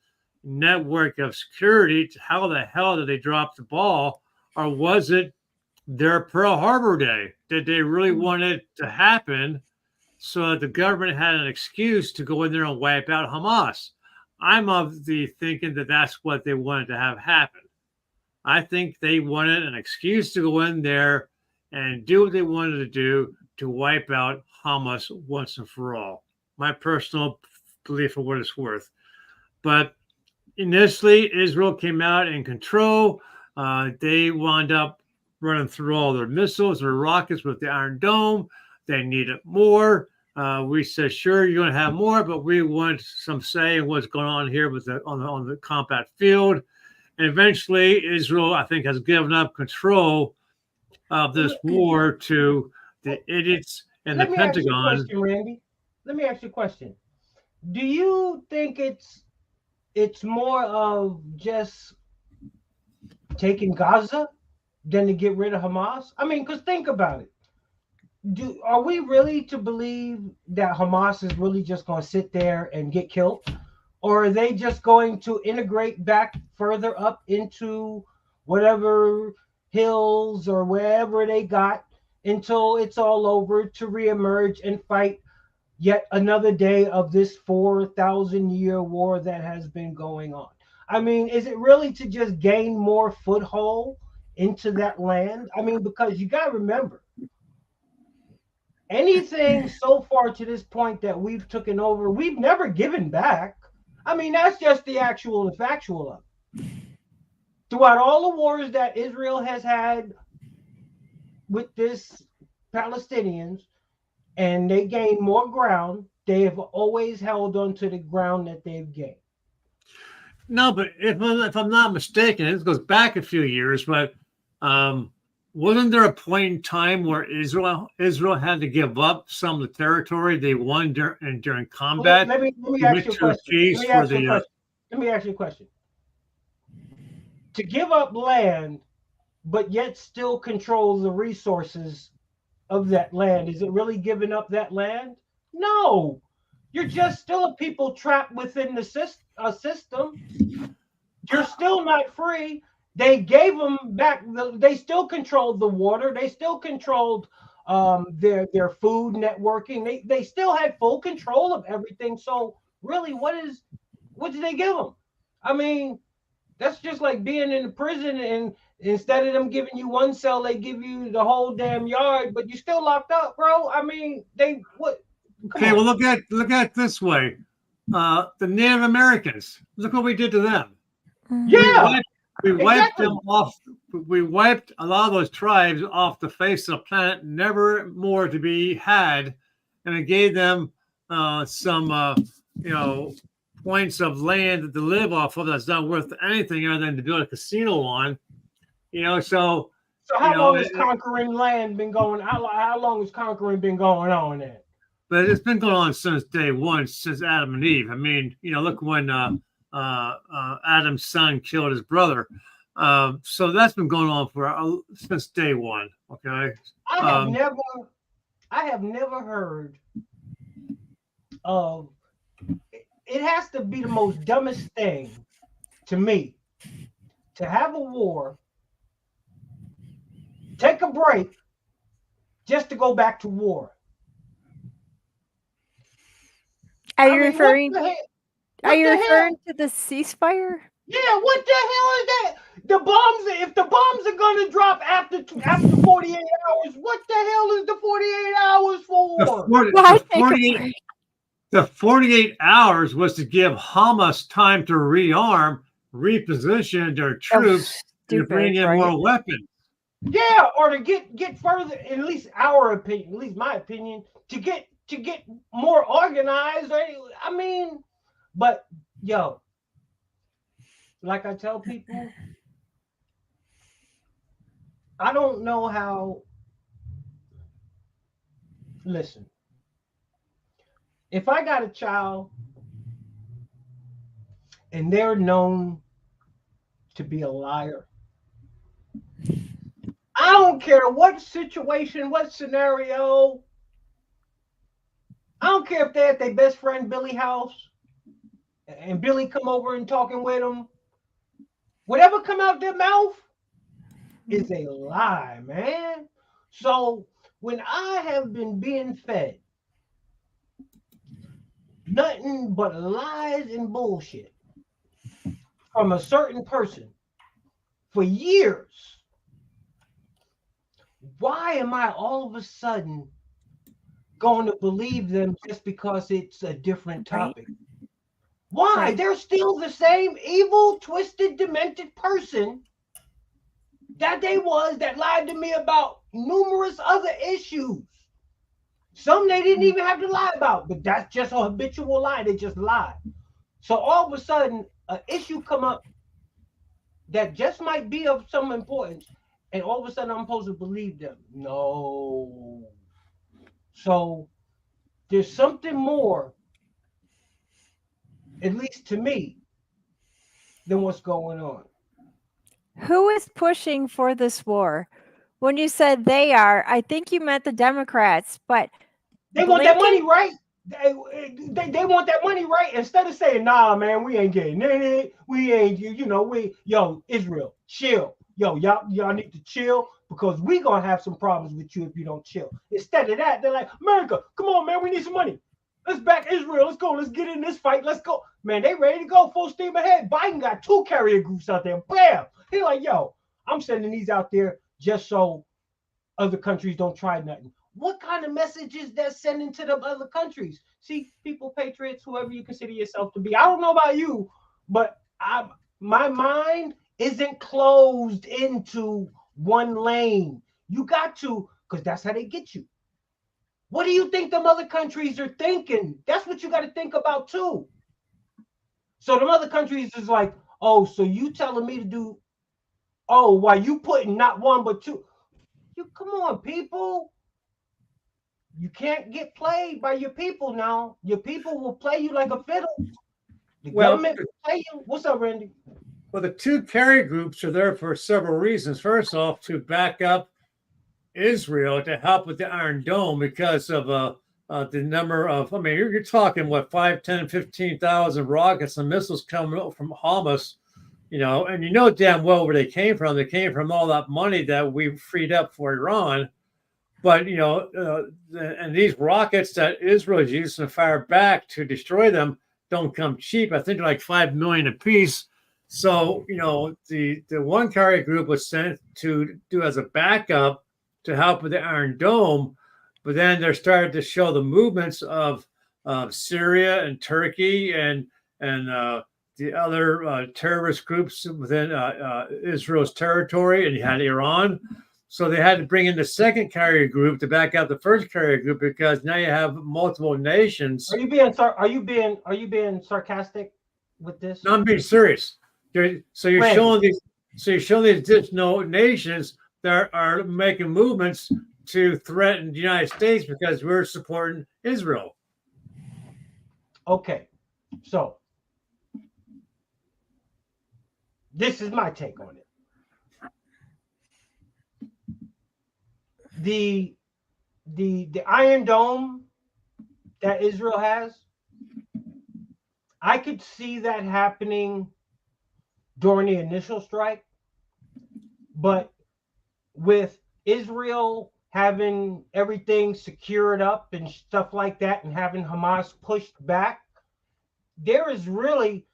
network of security. How the hell did they drop the ball, or was it their Pearl Harbor Day? Did they really want it to happen so that the government had an excuse to go in there and wipe out Hamas? I'm of the thinking that that's what they wanted to have happen. I think they wanted an excuse to go in there and do what they wanted to do to wipe out Hamas once and for all. My personal belief for what it's worth. But initially, Israel came out in control. They wound up running through all their missiles, their rockets with the Iron Dome. They needed more. We said, sure, you're going to have more, but we want some say in what's going on here with on the combat field. And eventually, Israel, I think, has given up control of this war to the idiots in the Pentagon. Let me ask you a question. Do you think it's more of just taking Gaza than to get rid of Hamas? I mean, because think about it. Are we really to believe that Hamas is really just going to sit there and get killed? Or are they just going to integrate back further up into whatever hills or wherever they got until it's all over to reemerge and fight yet another day of this 4,000-year war that has been going on? I mean, is it really to just gain more foothold into that land? I mean, because you got to remember, anything so far to this point that we've taken over, we've never given back. I mean, that's just the factual of it. Throughout all the wars that Israel has had with this Palestinians, and they gain more ground, they have always held on to the ground that they've gained. No, but if I'm not mistaken, it goes back a few years, but wasn't there a point in time where Israel had to give up some of the territory they won during combat? Let me ask you a question. Let me ask you a question. To give up land, but yet still control the resources of that land, is it really giving up that land? No. You're just still a people trapped within the system. You're still not free. They gave them back. They still controlled the water. They still controlled their food networking. They still had full control of everything. So really, what did they give them? I mean, that's just like being in a prison, and instead of them giving you one cell, they give you the whole damn yard, but you're still locked up, bro. I mean, what? Okay, well, look at it this way. The Native Americans. Look what we did to them. Yeah. We wiped them off. We wiped a lot of those tribes off the face of the planet, never more to be had, and it gave them some points of land to live off of that's not worth anything other than to build a casino on. So how long has conquering land been going? How long has conquering been going on there? But it's been going on since day one, since Adam and Eve. I mean, look when Adam's son killed his brother. So that's been going on since day one. Okay. I have never heard of. It has to be the most dumbest thing to me to have a war, take a break, just to go back to war. Are you referring? Are What you the referring hell? to the ceasefire? Yeah, what the hell is that? The bombs, if the bombs are gonna drop after 48 hours, what the hell is the 48 hours The, for? 40, Why the, take a 48, break? the 48 hours was to give Hamas time to rearm, reposition their Oh, troops, and to bring stupid, in right? more weapons. Yeah, or to get further, at least our opinion, at least my opinion, to get more organized. Or, I mean, but yo, like I tell people, I don't know how. Listen, if I got a child and they're known to be a liar, I don't care what situation, what scenario. I don't care if they're at their best friend Billy house and Billy come over and talking with them. Whatever come out their mouth is a lie, man. So when I have been being fed nothing but lies and bullshit from a certain person for years, why am I all of a sudden going to believe them just because it's a different Right. topic? Why? Right. They're still the same evil, twisted, demented person that they was that lied to me about numerous other issues. Some they didn't even have to lie about, but that's just a habitual lie. They just lie. So all of a sudden, an issue come up that just might be of some importance, and all of a sudden I'm supposed to believe them. No. So there's something more, at least to me, than what's going on. Who is pushing for this war? When you said they are, I think you meant the Democrats, but They want that money, Blinken, right? They want that money, right? Instead of saying, nah, man, we ain't getting in it. We ain't, yo, Israel, chill. Yo, y'all need to chill because we gonna have some problems with you if you don't chill. Instead of that, they're like, America, come on, man, we need some money. Let's back Israel. Let's go. Let's get in this fight. Let's go. Man, they ready to go full steam ahead. Biden got 2 carrier groups out there. Bam. He like, yo, I'm sending these out there just so other countries don't try nothing. What kind of message is that sending to the other countries? See, people, patriots, whoever you consider yourself to be. I don't know about you, but my mind isn't closed into one lane. You got to, because that's how they get you. What do you think them other countries are thinking? That's what you got to think about too. So them other countries is like, oh, so you telling me to do, oh, why you putting not one but two? You come on, people. You can't get played by your people now. Your people will play you like a fiddle. The government will play you. What's up, Randy? Well, the 2 carrier groups are there for several reasons. First off, to back up Israel to help with the Iron Dome because of the number of, I mean, you're talking, what, 5, 10, 15,000 rockets and missiles coming up from Hamas, and you know damn well where they came from. They came from all that money that we freed up for Iran. But, and these rockets that Israel is using to fire back to destroy them don't come cheap. I think they're like $5 million a piece. So, the one carrier group was sent to do as a backup to help with the Iron Dome. But then they're starting to show the movements of Syria and Turkey and the other terrorist groups within Israel's territory, and you had Iran. So they had to bring in the second carrier group to back out the first carrier group because now you have multiple nations. Are you being sarcastic with this? No, I'm being serious. So you're showing these additional nations that are making movements to threaten the United States because we're supporting Israel. Okay, so this is my take on it. The Iron Dome that Israel has, I could see that happening during the initial strike, but with Israel having everything secured up and stuff like that and having Hamas pushed back, there is really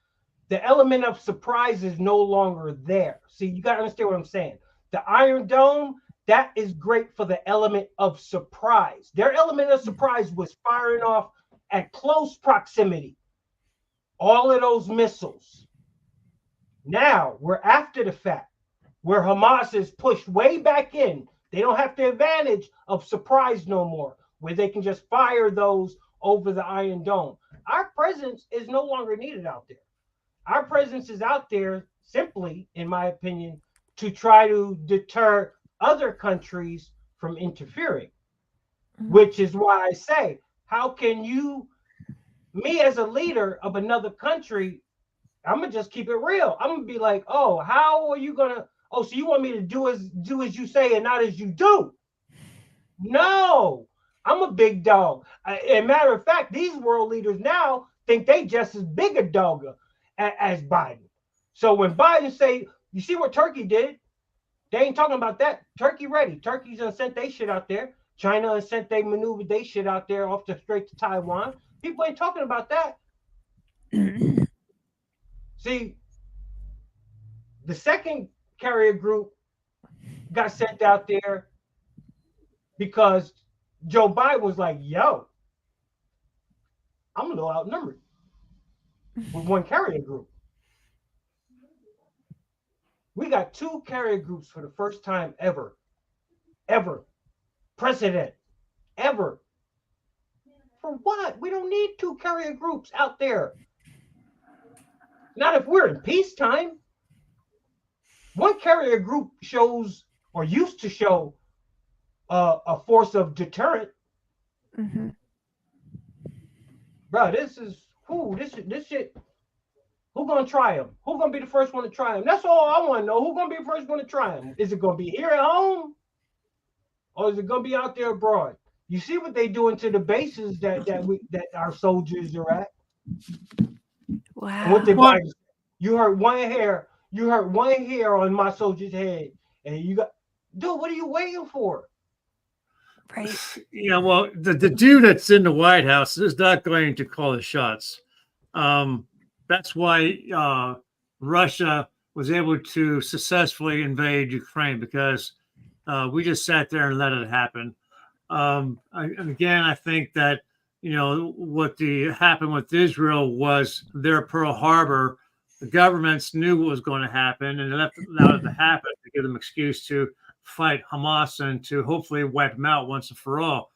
the element of surprise is no longer there. See, you got to understand what I'm saying. The Iron Dome, that is great for the element of surprise. Their element of surprise was firing off at close proximity all of those missiles. Now we're after the fact where Hamas is pushed way back in. They don't have the advantage of surprise no more, where they can just fire those over the Iron Dome. Our presence is no longer needed out there. Our presence is out there simply, in my opinion, to try to deter other countries from interfering, which is why I say, how can you, me as a leader of another country, I'm gonna just keep it real. I'm gonna be like, oh, how are you gonna? Oh, so you want me to do as you say and not as you do? No, I'm a big dog. As a matter of fact, these world leaders now think they just as big a dog as Biden. So when Biden say, you see what Turkey did? They ain't talking about that. Turkey ready. Turkey's done sent they shit out there. China has sent they maneuvered they shit out there off the straight to Taiwan. People ain't talking about that. See, the second carrier group got sent out there because Joe Biden was like, yo, I'm a little outnumbered with one carrier group. We got two carrier groups for the first time ever. Precedent. Ever. For what? We don't need two carrier groups out there. Not if we're in peacetime. One carrier group shows or used to show a force of deterrent. Mm-hmm. Bro, this shit. Who's gonna try him? Who's gonna be the first one to try him? That's all I want to know. Who's gonna be the first one to try him? Is it gonna be here at home, or is it gonna be out there abroad? You see what they doing to the bases that our soldiers are at. Wow. And what they buy? You heard one hair. You heard one hair on my soldier's head, and you got, dude. What are you waiting for? Right. Yeah, well, the dude that's in the White House is not going to call the shots. That's why Russia was able to successfully invade Ukraine, because we just sat there and let it happen. And again, I think that, what happened with Israel was their Pearl Harbor. The governments knew what was going to happen, and they allowed it to happen to give them an excuse to fight Hamas and to hopefully wipe them out once and for all.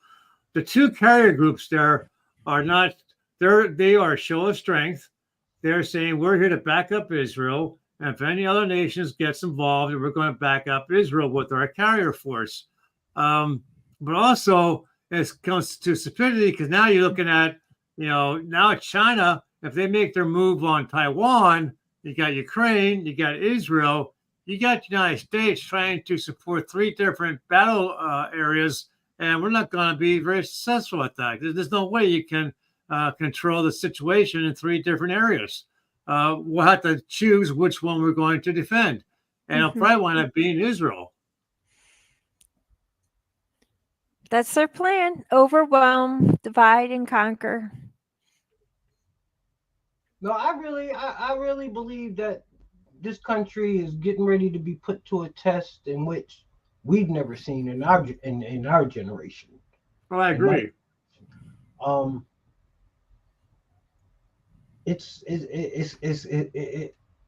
The two carrier groups there are not, they are a show of strength. They're saying we're here to back up Israel, and if any other nations gets involved, we're going to back up Israel with our carrier force. But also, it comes to stupidity, because now you're looking at, now China, if they make their move on Taiwan, you got Ukraine, you got Israel, you got the United States trying to support three different battle areas, and we're not going to be very successful at that. There's no way you can control the situation in three different areas. We'll have to choose which one we're going to defend, and it'll probably wind up being Israel. That's their plan. Overwhelm, divide, and conquer. No, I really believe that this country is getting ready to be put to a test in which we've never seen in our generation. Well, I agree.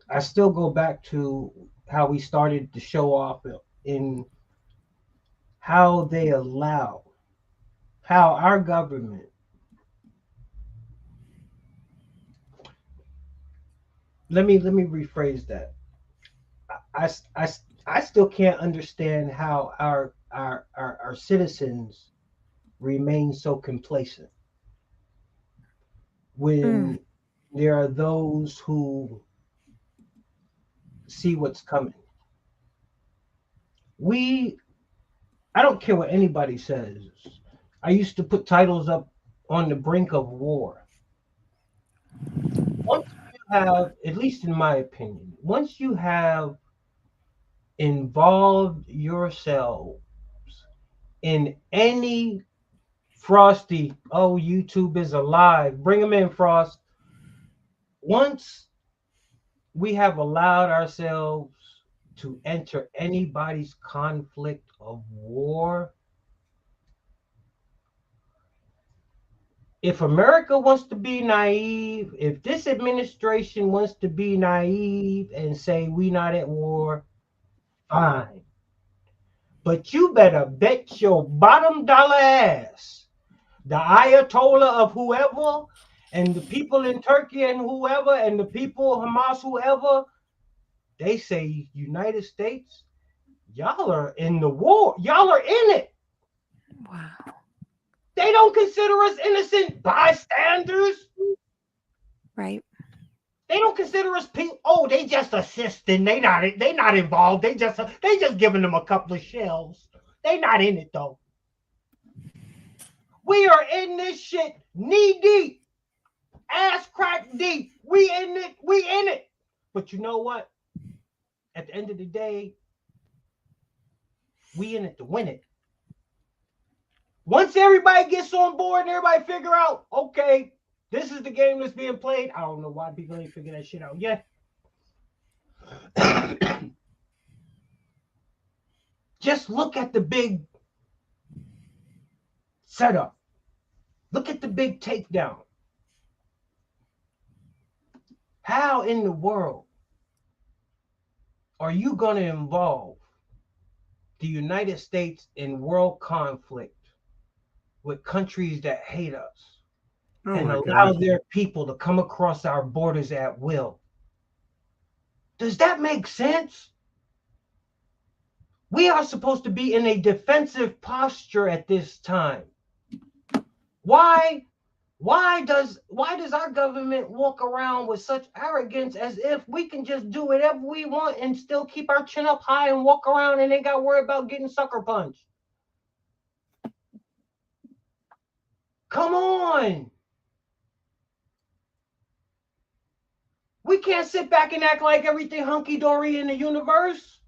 I still go back to how we started to show off in how they allow, how our government let me rephrase that. I still can't understand how our citizens remain so complacent when there are those who see what's coming. I don't care what anybody says. I used to put titles up on the brink of war. Once you have, at least in my opinion, once you have involved yourselves in any Frosty, oh, YouTube is alive. Bring them in, Frost. once we have allowed ourselves to enter anybody's conflict of war, if America wants to be naive, if this administration wants to be naive and say we not at war, fine. But you better bet your bottom dollar ass the Ayatollah of whoever and the people in Turkey and whoever and the people Hamas whoever, they say United States, y'all are in the war. Y'all are in it. Wow. They don't consider us innocent bystanders. Right. They don't consider us people. Oh, they just assisting. They not involved. They just giving them a couple of shells. They not in it though. We are in this shit knee deep, ass crack deep. We in it. We in it. But you know what? At the end of the day, we in it to win it. Once everybody gets on board and everybody figure out, okay, this is the game that's being played. I don't know why people ain't figure that shit out yet. Just look at the big setup. Look at the big takedown. How in the world are you going to involve the United States in world conflict with countries that hate us and allow their people to come across our borders at will? Does that make sense? We are supposed to be in a defensive posture at this time. Why does our government walk around with such arrogance as if we can just do whatever we want and still keep our chin up high and walk around and ain't got to worry about getting sucker punched? Come on. We can't sit back and act like everything hunky-dory in the universe.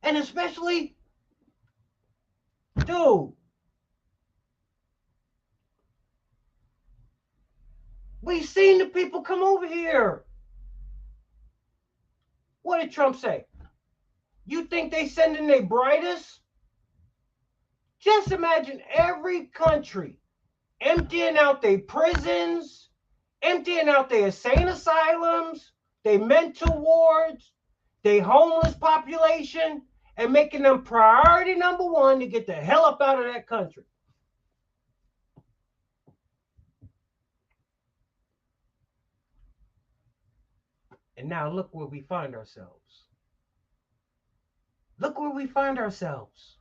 And especially, dude, we've seen the people come over here. What did Trump say? You think they sending their brightest? Just imagine every country emptying out their prisons, emptying out their insane asylums, their mental wards, their homeless population, and making them priority number one to get the hell up out of that country. And now look where we find ourselves. Look where we find ourselves.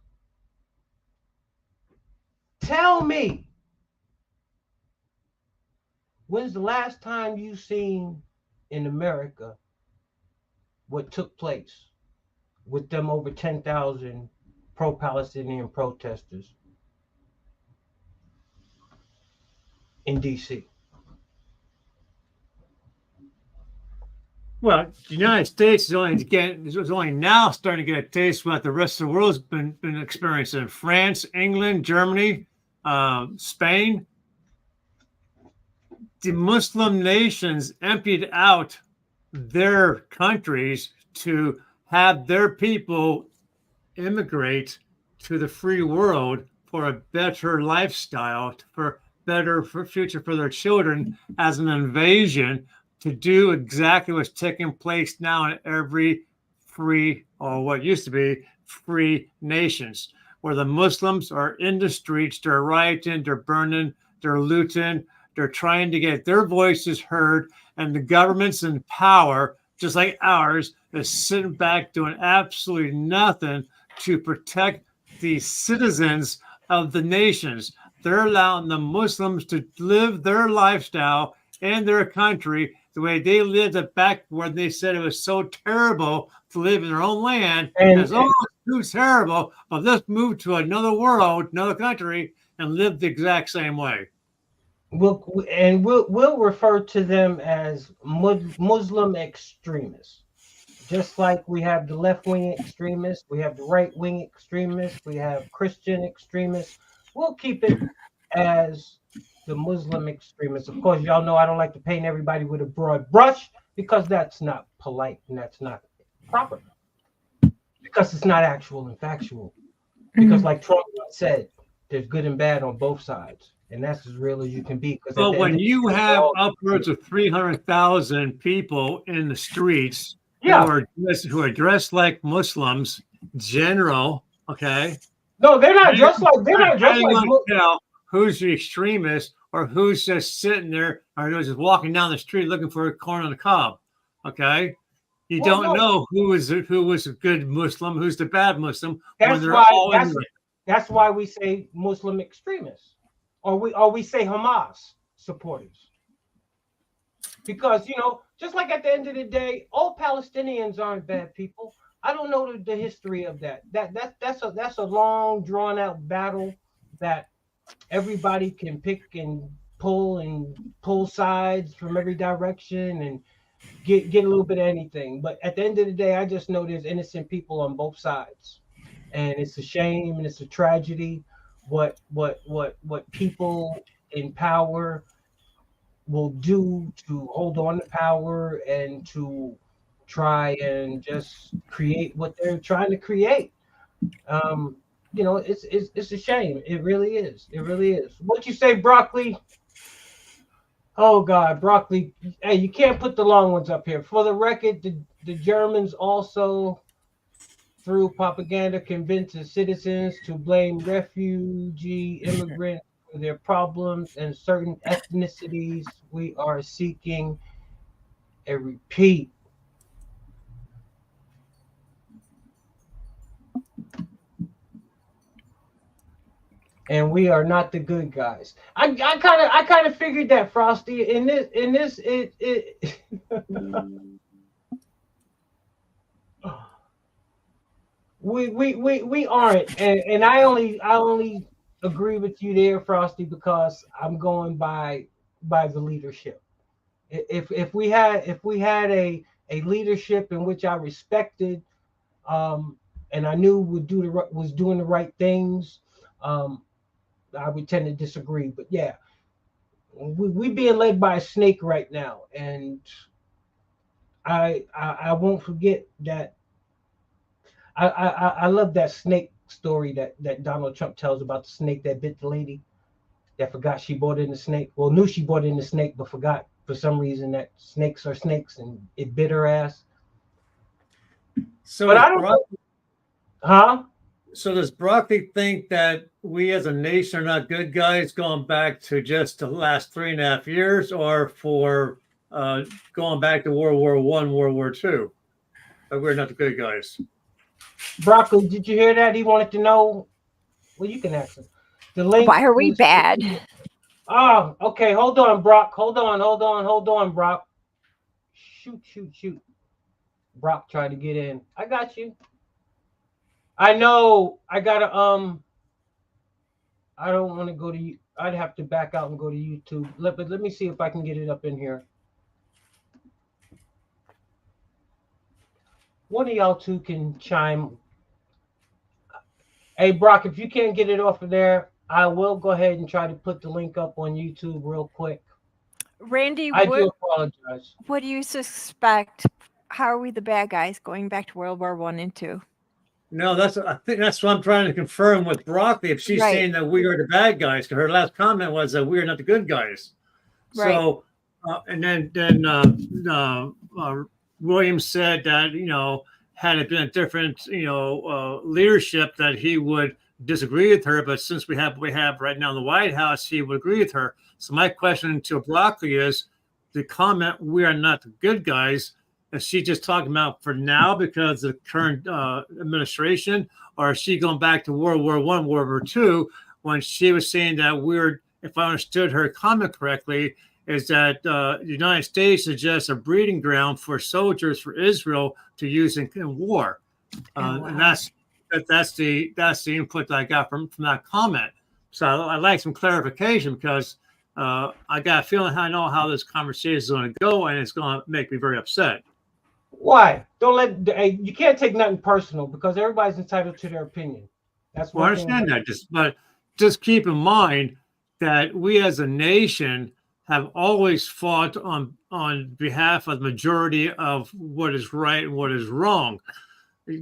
Tell me, when's the last time you seen in America what took place with them over 10,000 pro-Palestinian protesters in D.C.? Well, the United States is only now starting to get a taste of what the rest of the world's been experiencing. France, England, Germany, Spain. The Muslim nations emptied out their countries to have their people immigrate to the free world for a better lifestyle, for better future for their children, as an invasion to do exactly what's taking place now in every free, or what used to be free nations, where the Muslims are in the streets, they're rioting, they're burning, they're looting, they're trying to get their voices heard, and the governments in power, just like ours, is sitting back doing absolutely nothing to protect the citizens of the nations. They're allowing the Muslims to live their lifestyle in their country the way they lived it back when they said it was so terrible to live in their own land. And it's almost too terrible. But let's move to another world, another country, and live the exact same way. We'll refer to them as Muslim extremists. Just like we have the left-wing extremists, we have the right-wing extremists, we have Christian extremists. We'll keep it as the Muslim extremists. Of course, y'all know I don't like to paint everybody with a broad brush because that's not polite and that's not proper. Because it's not actual and factual. Because like Trump said, there's good and bad on both sides. And that's as real as you can be. But when you have upwards of 300,000 people in the streets who are dressed like Muslims, general, okay? No, they're not dressed like tell who's the extremist or who's just sitting there or who's just walking down the street looking for a corn on the cob, okay? You don't know who was a good Muslim, who's the bad Muslim. That's why we say Muslim extremists, or we say Hamas supporters, because just like at the end of the day, all Palestinians aren't bad people. I don't know the history of that. That's a long drawn out battle that everybody can pick and pull sides from every direction and get a little bit of anything. But at the end of the day, I just know there's innocent people on both sides, and it's a shame and it's a tragedy what people in power will do to hold on to power and to try and just create what they're trying to create. It's a shame. It really is. It really is. What you say, broccoli? Oh God, broccoli. Hey, you can't put the long ones up here. For the record, the Germans also, through propaganda, convinced the citizens to blame refugee immigrants for their problems and certain ethnicities. We are seeking a repeat. And we are not the good guys. I kind of figured that, Frosty. We aren't, and I only agree with you there, Frosty, because I'm going by the leadership. If we had a leadership in which I respected, and I knew was doing the right things, I would tend to disagree. But yeah, we being led by a snake right now, and I won't forget that. I love that snake story that Donald Trump tells about the snake that bit the lady that forgot she brought in the snake. Well, knew she brought in the snake, but forgot for some reason that snakes are snakes, and it bit her ass. So, but I don't. Huh? So does Broccoli think that we as a nation are not good guys going back to just the last 3.5 years, or for going back to World War I, World War II? That we're not the good guys. Broccoli, did you hear that? He wanted to know. Well, you can ask him. The link. Why are we bad? Oh, okay. Hold on, Brock. Hold on, Brock. Shoot. Brock tried to get in. I got you. I know. I gotta. I don't want to go to. I'd have to back out and go to YouTube. But let me see if I can get it up in here. One of y'all two can chime. Hey, Brock, if you can't get it off of there, I will go ahead and try to put the link up on YouTube real quick. Randy, I do apologize. What do you suspect? How are we the bad guys going back to World War I and II? No, I think that's what I'm trying to confirm with Broccoli. If she's saying that we are the bad guys, because her last comment was that we are not the good guys. Right. So, and then William said that had it been a different leadership, that he would disagree with her. But since we have right now in the White House, he would agree with her. So my question to Broccoli is, the comment "we are not the good guys," is she just talking about for now because of the current administration, or is she going back to World War I, World War II, when she was saying that if I understood her comment correctly, is that the United States is just a breeding ground for soldiers for Israel to use in war, and that's the input that I got from that comment. So I'd like some clarification, because I got a feeling I know how this conversation is going to go, and it's going to make me very upset. Why? You can't take nothing personal, because everybody's entitled to their opinion. That's I understand that. But just keep in mind that we as a nation have always fought on behalf of the majority of what is right and what is wrong.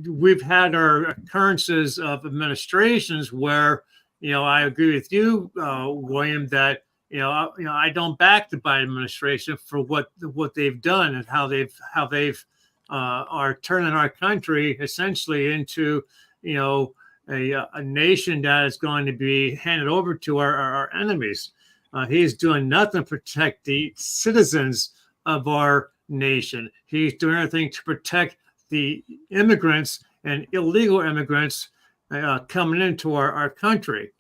We've had our occurrences of administrations where, I agree with you, William, that I don't back the Biden administration for what they've done and how they've are turning our country essentially into a nation that is going to be handed over to our enemies. He's doing nothing to protect the citizens of our nation. He's doing everything to protect the immigrants and illegal immigrants coming into our country.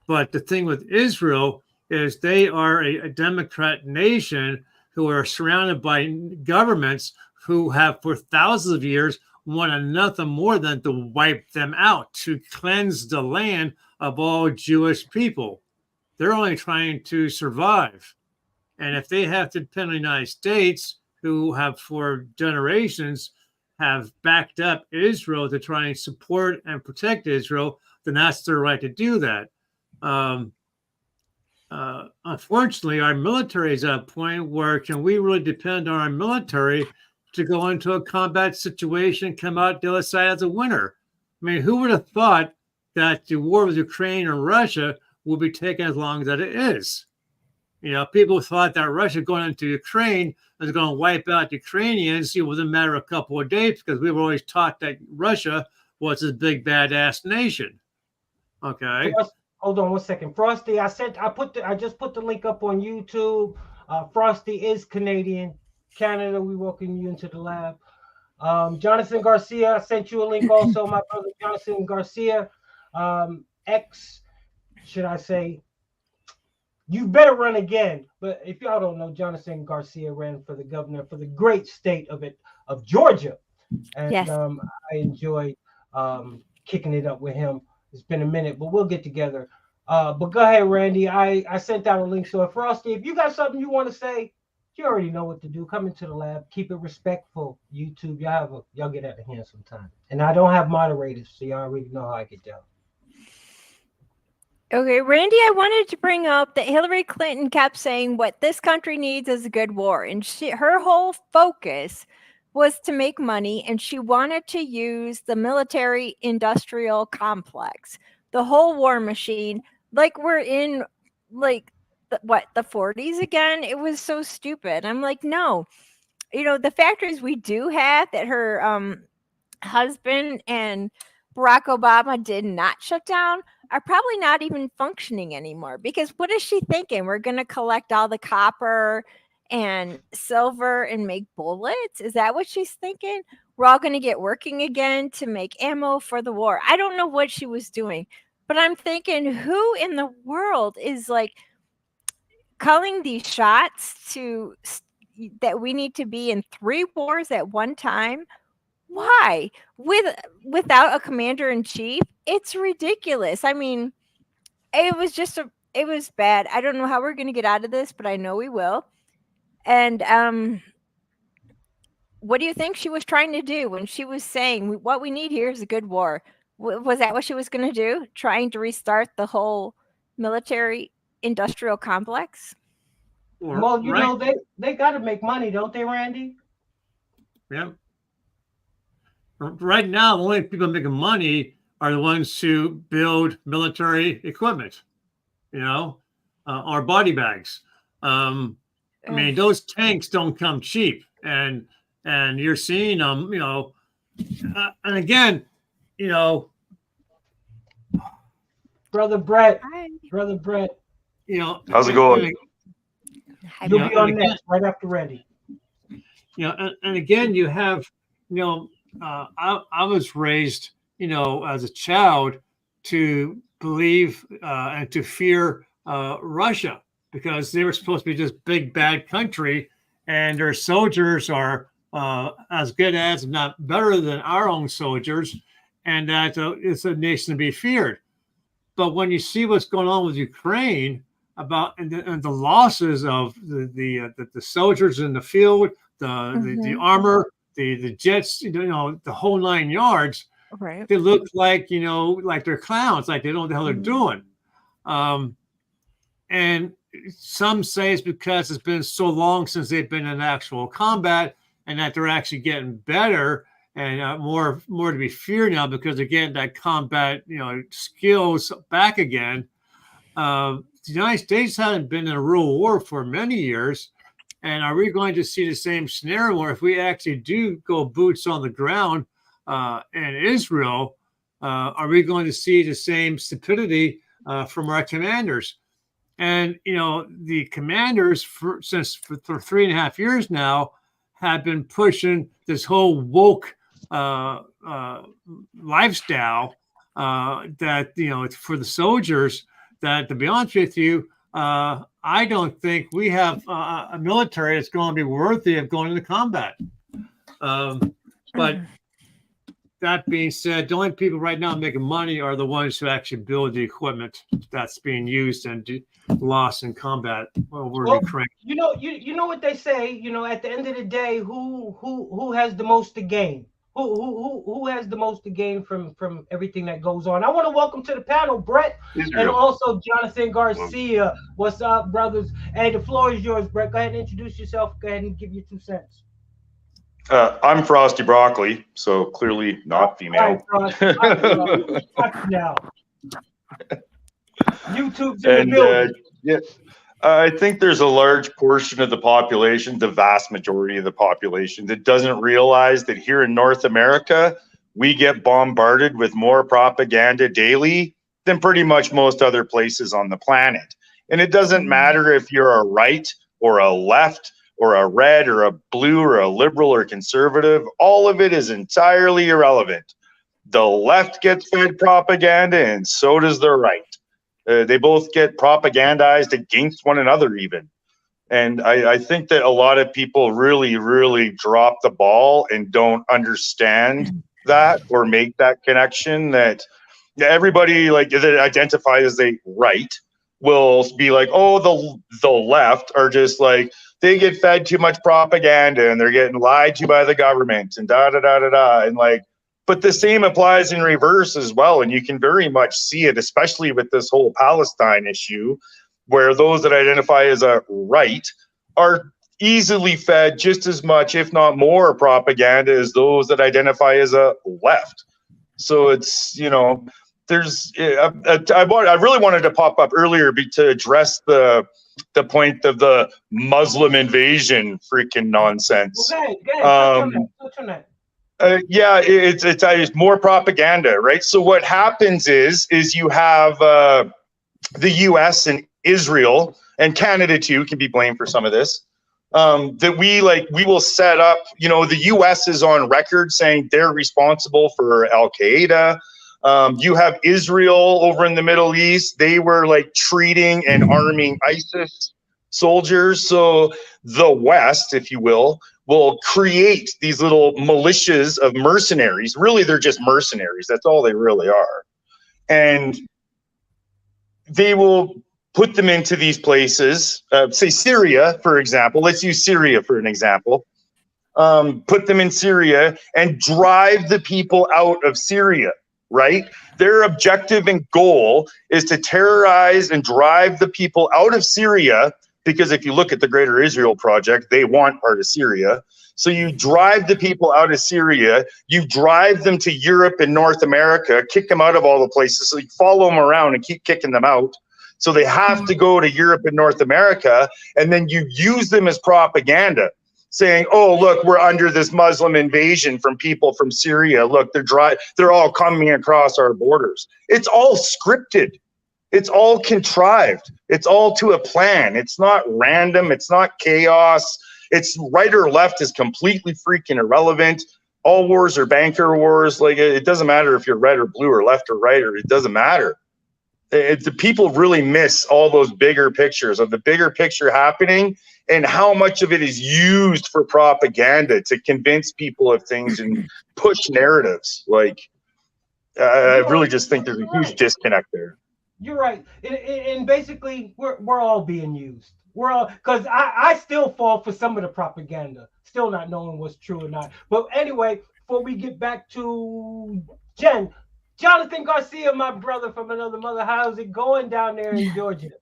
But the thing with Israel is they are a democrat nation who are surrounded by governments who have for thousands of years wanted nothing more than to wipe them out, to cleanse the land of all Jewish people. They're only trying to survive. And if they have to depend on the United States, who have for generations have backed up Israel to try and support and protect Israel, then that's their right to do that. Unfortunately, our military is at a point where can we really depend on our military to go into a combat situation, come out the other side as a winner? I mean, who would have thought that the war with Ukraine and Russia would be taking as long as it is? People thought that Russia going into Ukraine was going to wipe out the Ukrainians within a matter of a couple of days, because we were always taught that Russia was this big badass nation. Okay. Hold on 1 second, Frosty. I just put the link up on YouTube. Frosty is Canadian. Canada, we welcome you into the lab. Jonathan Garcia, I sent you a link also, my brother Jonathan Garcia. Should I say? You better run again. But if y'all don't know, Jonathan Garcia ran for the governor for the great state of Georgia. And Yes. I enjoyed kicking it up with him. It's been a minute, but we'll get together. But go ahead, Randy. I sent out a link. So Frosty, if you got something you want to say, you already know what to do. Come into the lab. Keep it respectful. YouTube, y'all get out of hand sometime. And I don't have moderators, so y'all already know how I get down. Okay, Randy, I wanted to bring up that Hillary Clinton kept saying what this country needs is a good war. And her whole focus was to make money, and she wanted to use the military industrial complex, the whole war machine, like we're in the 40s again. It was so stupid. I'm like, no, the factories we do have that her husband and Barack Obama did not shut down are probably not even functioning anymore, because what is she thinking? We're going to collect all the copper and silver and make bullets? Is that what she's thinking? We're all going to get working again to make ammo for the war. I don't know what she was doing, but I'm thinking, who in the world is calling these shots that we need to be in 3 wars at one time? Why? Without a commander in chief? It's ridiculous. I mean, it was bad. I don't know how we're going to get out of this, but I know we will. And what do you think she was trying to do when she was saying what we need here is a good war? Was that what she was going to do? Trying to restart the whole military industrial complex? Well, they got to make money, don't they, Randy? Yeah. Right now, the only people making money are the ones who build military equipment, our body bags. I mean, those tanks don't come cheap, and you're seeing them, and again, Brother Brett, Hi. How's it going? You'll be on next right after Randy. And again, you have, I was raised, as a child to believe and to fear Russia, because they were supposed to be this big bad country, and their soldiers are as good as, if not better than our own soldiers, and that it's a nation to be feared. But when you see what's going on with Ukraine, and the losses of the soldiers in the field, the armor, the jets, the whole 9 yards, Right. they look like, like they're clowns, like they don't know what the hell they're doing. and some say it's because it's been so long since they've been in actual combat, and that they're actually getting better and more to be feared now because they're getting that combat, skills back again. The United States hasn't been in a real war for many years. And are we going to see the same scenario where if we actually do go boots on the ground in Israel, are we going to see the same stupidity from our commanders? And, the commanders for 3.5 years now have been pushing this whole woke lifestyle that, it's for the soldiers that, to be honest with you, I don't think we have a military that's going to be worthy of going into combat. But that being said, the only people right now making money are the ones who actually build the equipment that's being used and lost in combat over Ukraine. You know what they say. At the end of the day, who has the most to gain? Who has the most to gain from everything that goes on? I want to welcome to the panel Brett and also Jonathan Garcia. What's up, brothers? Hey, the floor is yours, Brett. Go ahead and introduce yourself. Go ahead and give your 2 cents. I'm Frosty Broccoli, so clearly not female. Now. YouTube's in the building. Yeah, I think there's a large portion of the population, the vast majority of the population, that doesn't realize that here in North America, we get bombarded with more propaganda daily than pretty much most other places on the planet. And it doesn't matter if you're a right or a left or a red or a blue or a liberal or conservative, all of it is entirely irrelevant. The left gets fed propaganda and so does the right. They both get propagandized against one another even. And I think that a lot of people really, really drop the ball and don't understand that or make that connection that everybody that identifies as a right will be like, oh, the left are just like, they get fed too much propaganda and they're getting lied to by the government and da-da-da-da-da. And but the same applies in reverse as well. And you can very much see it, especially with this whole Palestine issue, where those that identify as a right are easily fed just as much, if not more, propaganda as those that identify as a left. So it's, there's, I really wanted to pop up earlier to address the point of the Muslim invasion freaking nonsense. Okay, touch on that. Yeah, it's more propaganda, right? So what happens is you have the U.S. and Israel and Canada too can be blamed for some of this. That we will set up. The U.S. is on record saying they're responsible for Al Qaeda. You have Israel over in the Middle East. They were treating and arming ISIS soldiers. So the West, if you will create these little militias of mercenaries. Really, they're just mercenaries. That's all they really are. And they will put them into these places, say Syria, for example. Let's use Syria for an example. Put them in Syria and drive the people out of Syria, right? Their objective and goal is to terrorize and drive the people out of Syria, because if you look at the Greater Israel Project, they want part of Syria. So you drive the people out of Syria, you drive them to Europe and North America, kick them out of all the places. So you follow them around and keep kicking them out. So they have to go to Europe and North America, and then you use them as propaganda, saying, oh, look, we're under this Muslim invasion from people from Syria. Look, they're all coming across our borders. It's all scripted. It's all contrived. It's all to a plan. It's not random. It's not chaos. It's right or left is completely freaking irrelevant. All wars are banker wars. It doesn't matter if you're red or blue or left or right, or it doesn't matter. The people really miss all those bigger pictures of the bigger picture happening and how much of it is used for propaganda to convince people of things and push narratives. I really just think there's a huge disconnect there. You're right, and basically we're all being used. We're all, because I still fall for some of the propaganda, still not knowing what's true or not. But anyway, before we get back to Jonathan Garcia, my brother from another mother, how's it going down there in Georgia?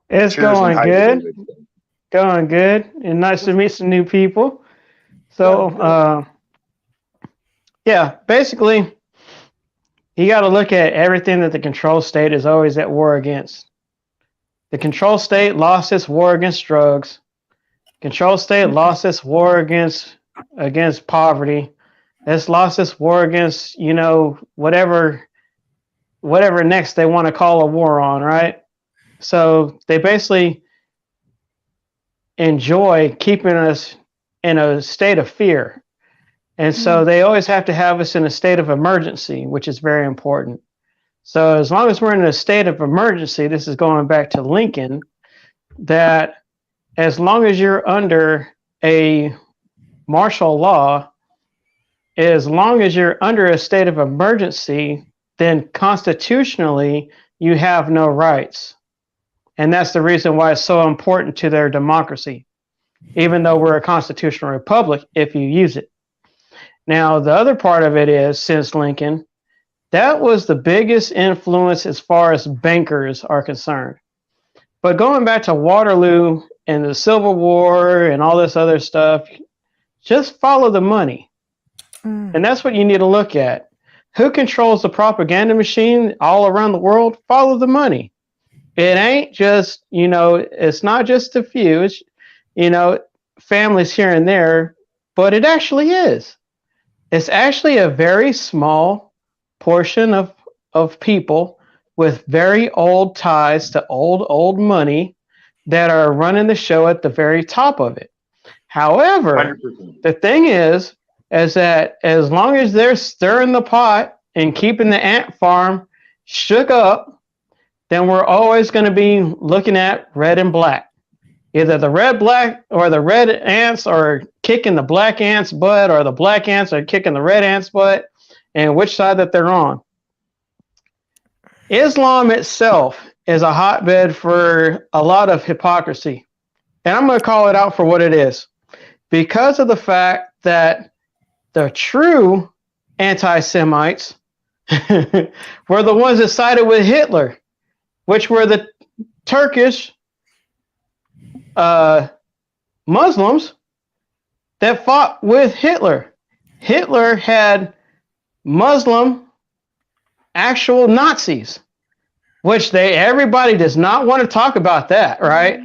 It's Cheers and going hi, good. David. Going good. And nice to meet some new people. So, yeah, basically, you got to look at everything that the control state is always at war against. The control state lost its war against drugs. Control state lost its war against poverty. It's lost its war against, you know, whatever next they want to call a war on, right? So they basically enjoy keeping us in a state of fear. And so they always have to have us in a state of emergency, which is very important. So as long as we're in a state of emergency, this is going back to Lincoln, that as long as you're under a martial law, as long as you're under a state of emergency, then constitutionally you have no rights. And that's the reason why it's so important to their democracy, even though we're a constitutional republic, if you use it. Now, the other part of it is, since Lincoln, that was the biggest influence as far as bankers are concerned. But going back to Waterloo and the Civil War and all this other stuff, just follow the money. And that's what you need to look at. Who controls the propaganda machine all around the world? Follow the money. It ain't just, you know, it's not just a few, it's, you know, families here and there, but it actually is. It's actually a very small portion of people with very old ties to old money that are running the show at the very top of it. However, 100%. the thing is that as long as they're stirring the pot and keeping the ant farm shook up, then we're always going to be looking at red and black. Either the red ants are kicking the black ants' butt, or the black ants are kicking the red ants' butt, and which side that they're on. Islam itself is a hotbed for a lot of hypocrisy. And I'm going to call it out for what it is. Because of the fact that the true anti-Semites were the ones that sided with Hitler, which were the Turkish Muslims that fought with Hitler. Hitler had Muslim actual Nazis, which everybody does not want to talk about that, right?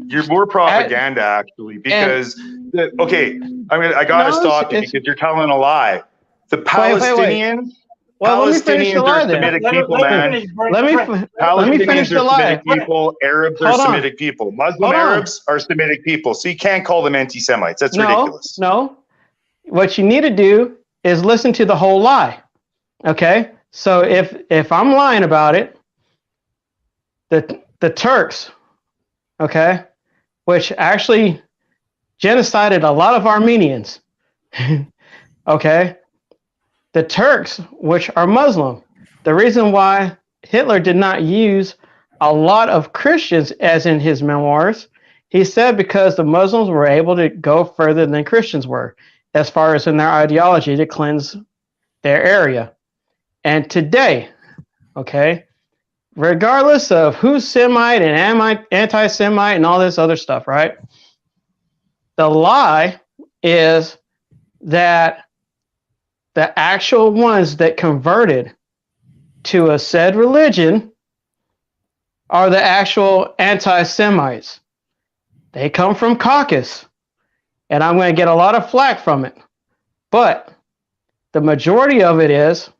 You're more propaganda, actually, because I gotta stop you because you're telling a lie. The Palestinians. Well, let me finish the lie then. Semitic people, man. Let me finish the lie. People, Arabs are Semitic people. Muslim Arabs are Semitic people. So you can't call them anti-Semites. That's ridiculous. No. What you need to do is listen to the whole lie. Okay? So if I'm lying about it, the Turks, okay, which actually genocided a lot of Armenians, okay, the Turks, which are Muslim, the reason why Hitler did not use a lot of Christians, as in his memoirs, he said because the Muslims were able to go further than Christians were, as far as in their ideology to cleanse their area. And today, okay, regardless of who's Semite and anti-Semite and all this other stuff, right? The lie is that the actual ones that converted to a said religion are the actual anti-Semites. They come from Caucasus, and I'm going to get a lot of flack from it. But the majority of it is,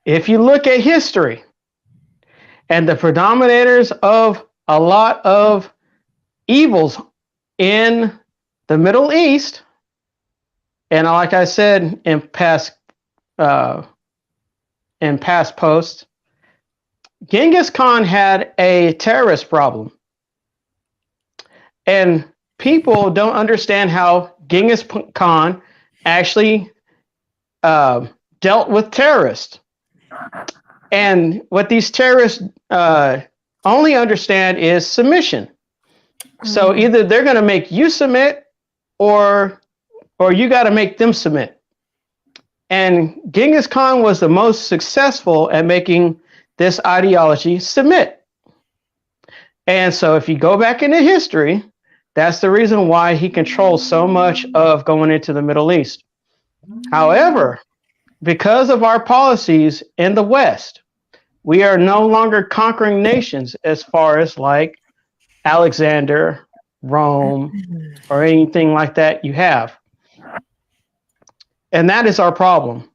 if you look at history and the predominators of a lot of evils in the Middle East, and like I said in past posts, Genghis Khan had a terrorist problem. And people don't understand how Genghis Khan actually dealt with terrorists. And what these terrorists only understand is submission. So either they're going to make you submit, or you got to make them submit. And Genghis Khan was the most successful at making this ideology submit. And so if you go back into history, that's the reason why he controls so much of going into the Middle East. However, because of our policies in the West, we are no longer conquering nations as far as like Alexander, Rome, or anything like that you have. And that is our problem.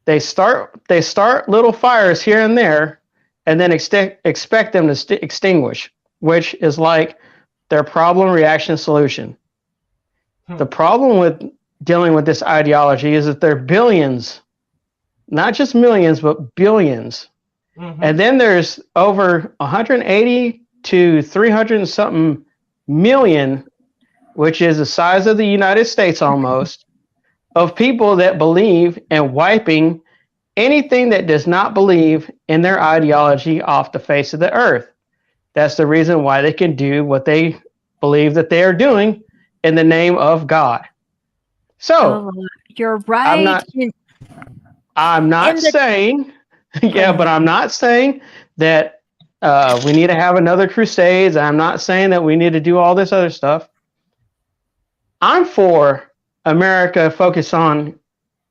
They start little fires here and there and then expect them to extinguish, which is like their problem, reaction, solution. The problem with dealing with this ideology is that there are billions, not just millions, but billions. And then there's over 180 to 300 and something million, which is the size of the United States almost, of people that believe in wiping anything that does not believe in their ideology off the face of the earth. That's the reason why they can do what they believe that they are doing in the name of God. So you're right. I'm not saying, yeah, but I'm not saying that we need to have another crusades. I'm not saying that we need to do all this other stuff. I'm for America focus on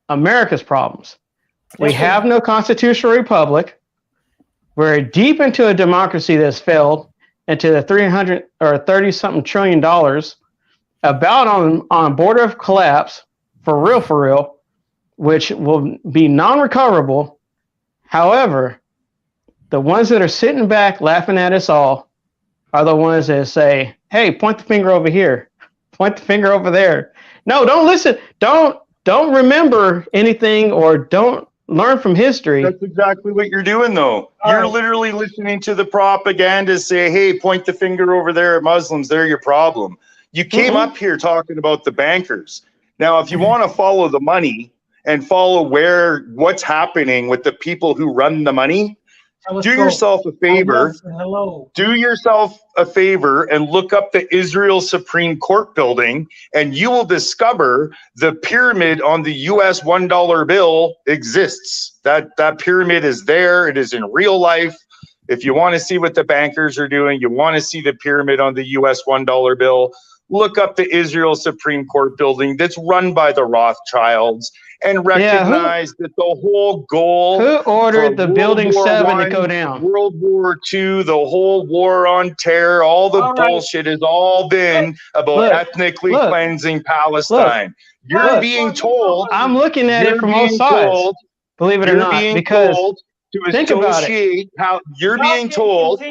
America's problems. We have no constitutional republic. We're deep into a democracy that's failed into the 300 or 30 something $1 trillion, about on border of collapse for real, which will be non-recoverable. However, the ones that are sitting back laughing at us all are the ones that say, hey, point the finger over here, point the finger over there. No, don't listen. Don't remember anything or don't learn from history. That's exactly what you're doing, though. You're literally listening to the propaganda say, hey, point the finger over there at Muslims. They're your problem. You came up here talking about the bankers. Now, if you want to follow the money and follow what's happening with the people who run the money, do yourself a favor. Do yourself a favor and look up the Israel Supreme Court building, and you will discover the pyramid on the US $1 bill exists. That pyramid is there. It is in real life. If you want to see what the bankers are doing, you want to see the pyramid on the US $1 bill, look up the Israel Supreme Court building that's run by the Rothschilds, and recognize that the whole goal. Who ordered the Building 7 to go down? World War II, the whole war on terror, all the bullshit has all been about ethnically cleansing Palestine. You're being told. I'm looking at it from all sides. Believe it or not, because think about it. You're being told.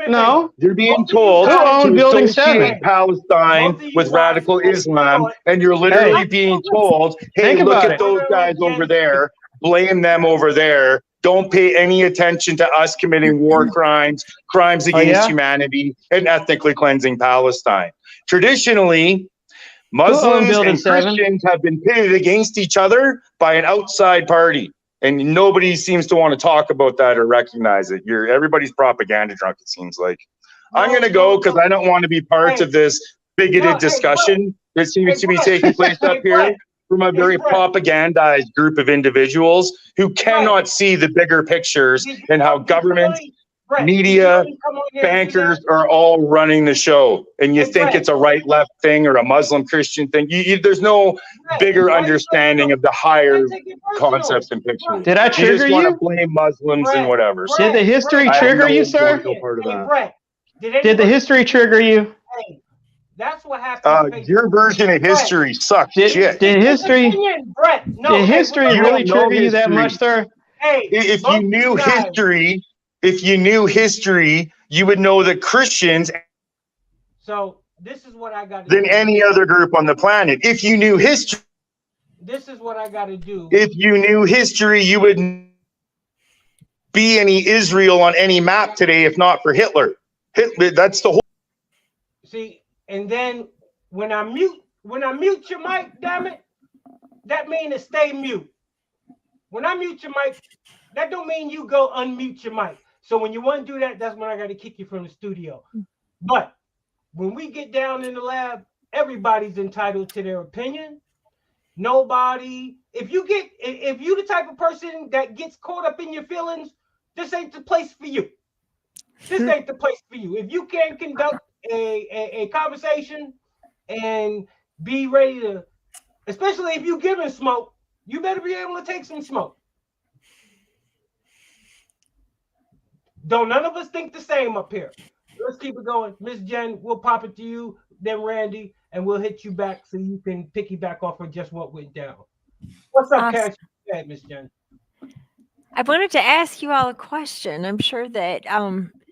No, you're being told who owned Building 7? Palestine with radical Islam, and you're literally being told, hey, look at those guys over there, blame them over there. Don't pay any attention to us committing war crimes, crimes against humanity, and ethnically cleansing Palestine. Traditionally, Muslims and Christians have been pitted against each other by an outside party. And nobody seems to want to talk about that or recognize it. Everybody's propaganda drunk, it seems like. I'm going to go because I don't want to be part of this bigoted discussion that seems to be taking place up here from a very propagandized group of individuals who cannot see the bigger pictures and how government, media, bankers are all running the show. And you think it's a right-left thing or a Muslim-Christian thing. There's no bigger understanding of the higher concepts and pictures. Did I trigger you? Just want to blame Muslims and whatever. Did the history trigger you, sir? Did the history trigger you? That's what happened. Your version of history sucks shit. Did history really trigger you that much, sir? If you knew history, you would know that Christians. So this is what I got to do. Than any other group on the planet. If you knew history. This is what I got to do. If you knew history, you would be any Israel on any map today, if not for Hitler. That's the whole. See, and then when I mute your mic, damn it, that means to stay mute. When I mute your mic, that don't mean you go unmute your mic. So when you want to do that, that's when I got to kick you from the studio. But when we get down in the lab, everybody's entitled to their opinion. Nobody, if you the type of person that gets caught up in your feelings, this ain't the place for you. This ain't the place for you. If you can't conduct a conversation and be ready to, especially if you giving smoke, you better be able to take some smoke. Don't none of us think the same up here. Let's keep it going. Miss Jen, we'll pop it to you, then Randy, and we'll hit you back so you can piggyback off of just what went down. What's up, Awesome. Cash? Miss Jen. I wanted to ask you all a question. I'm sure that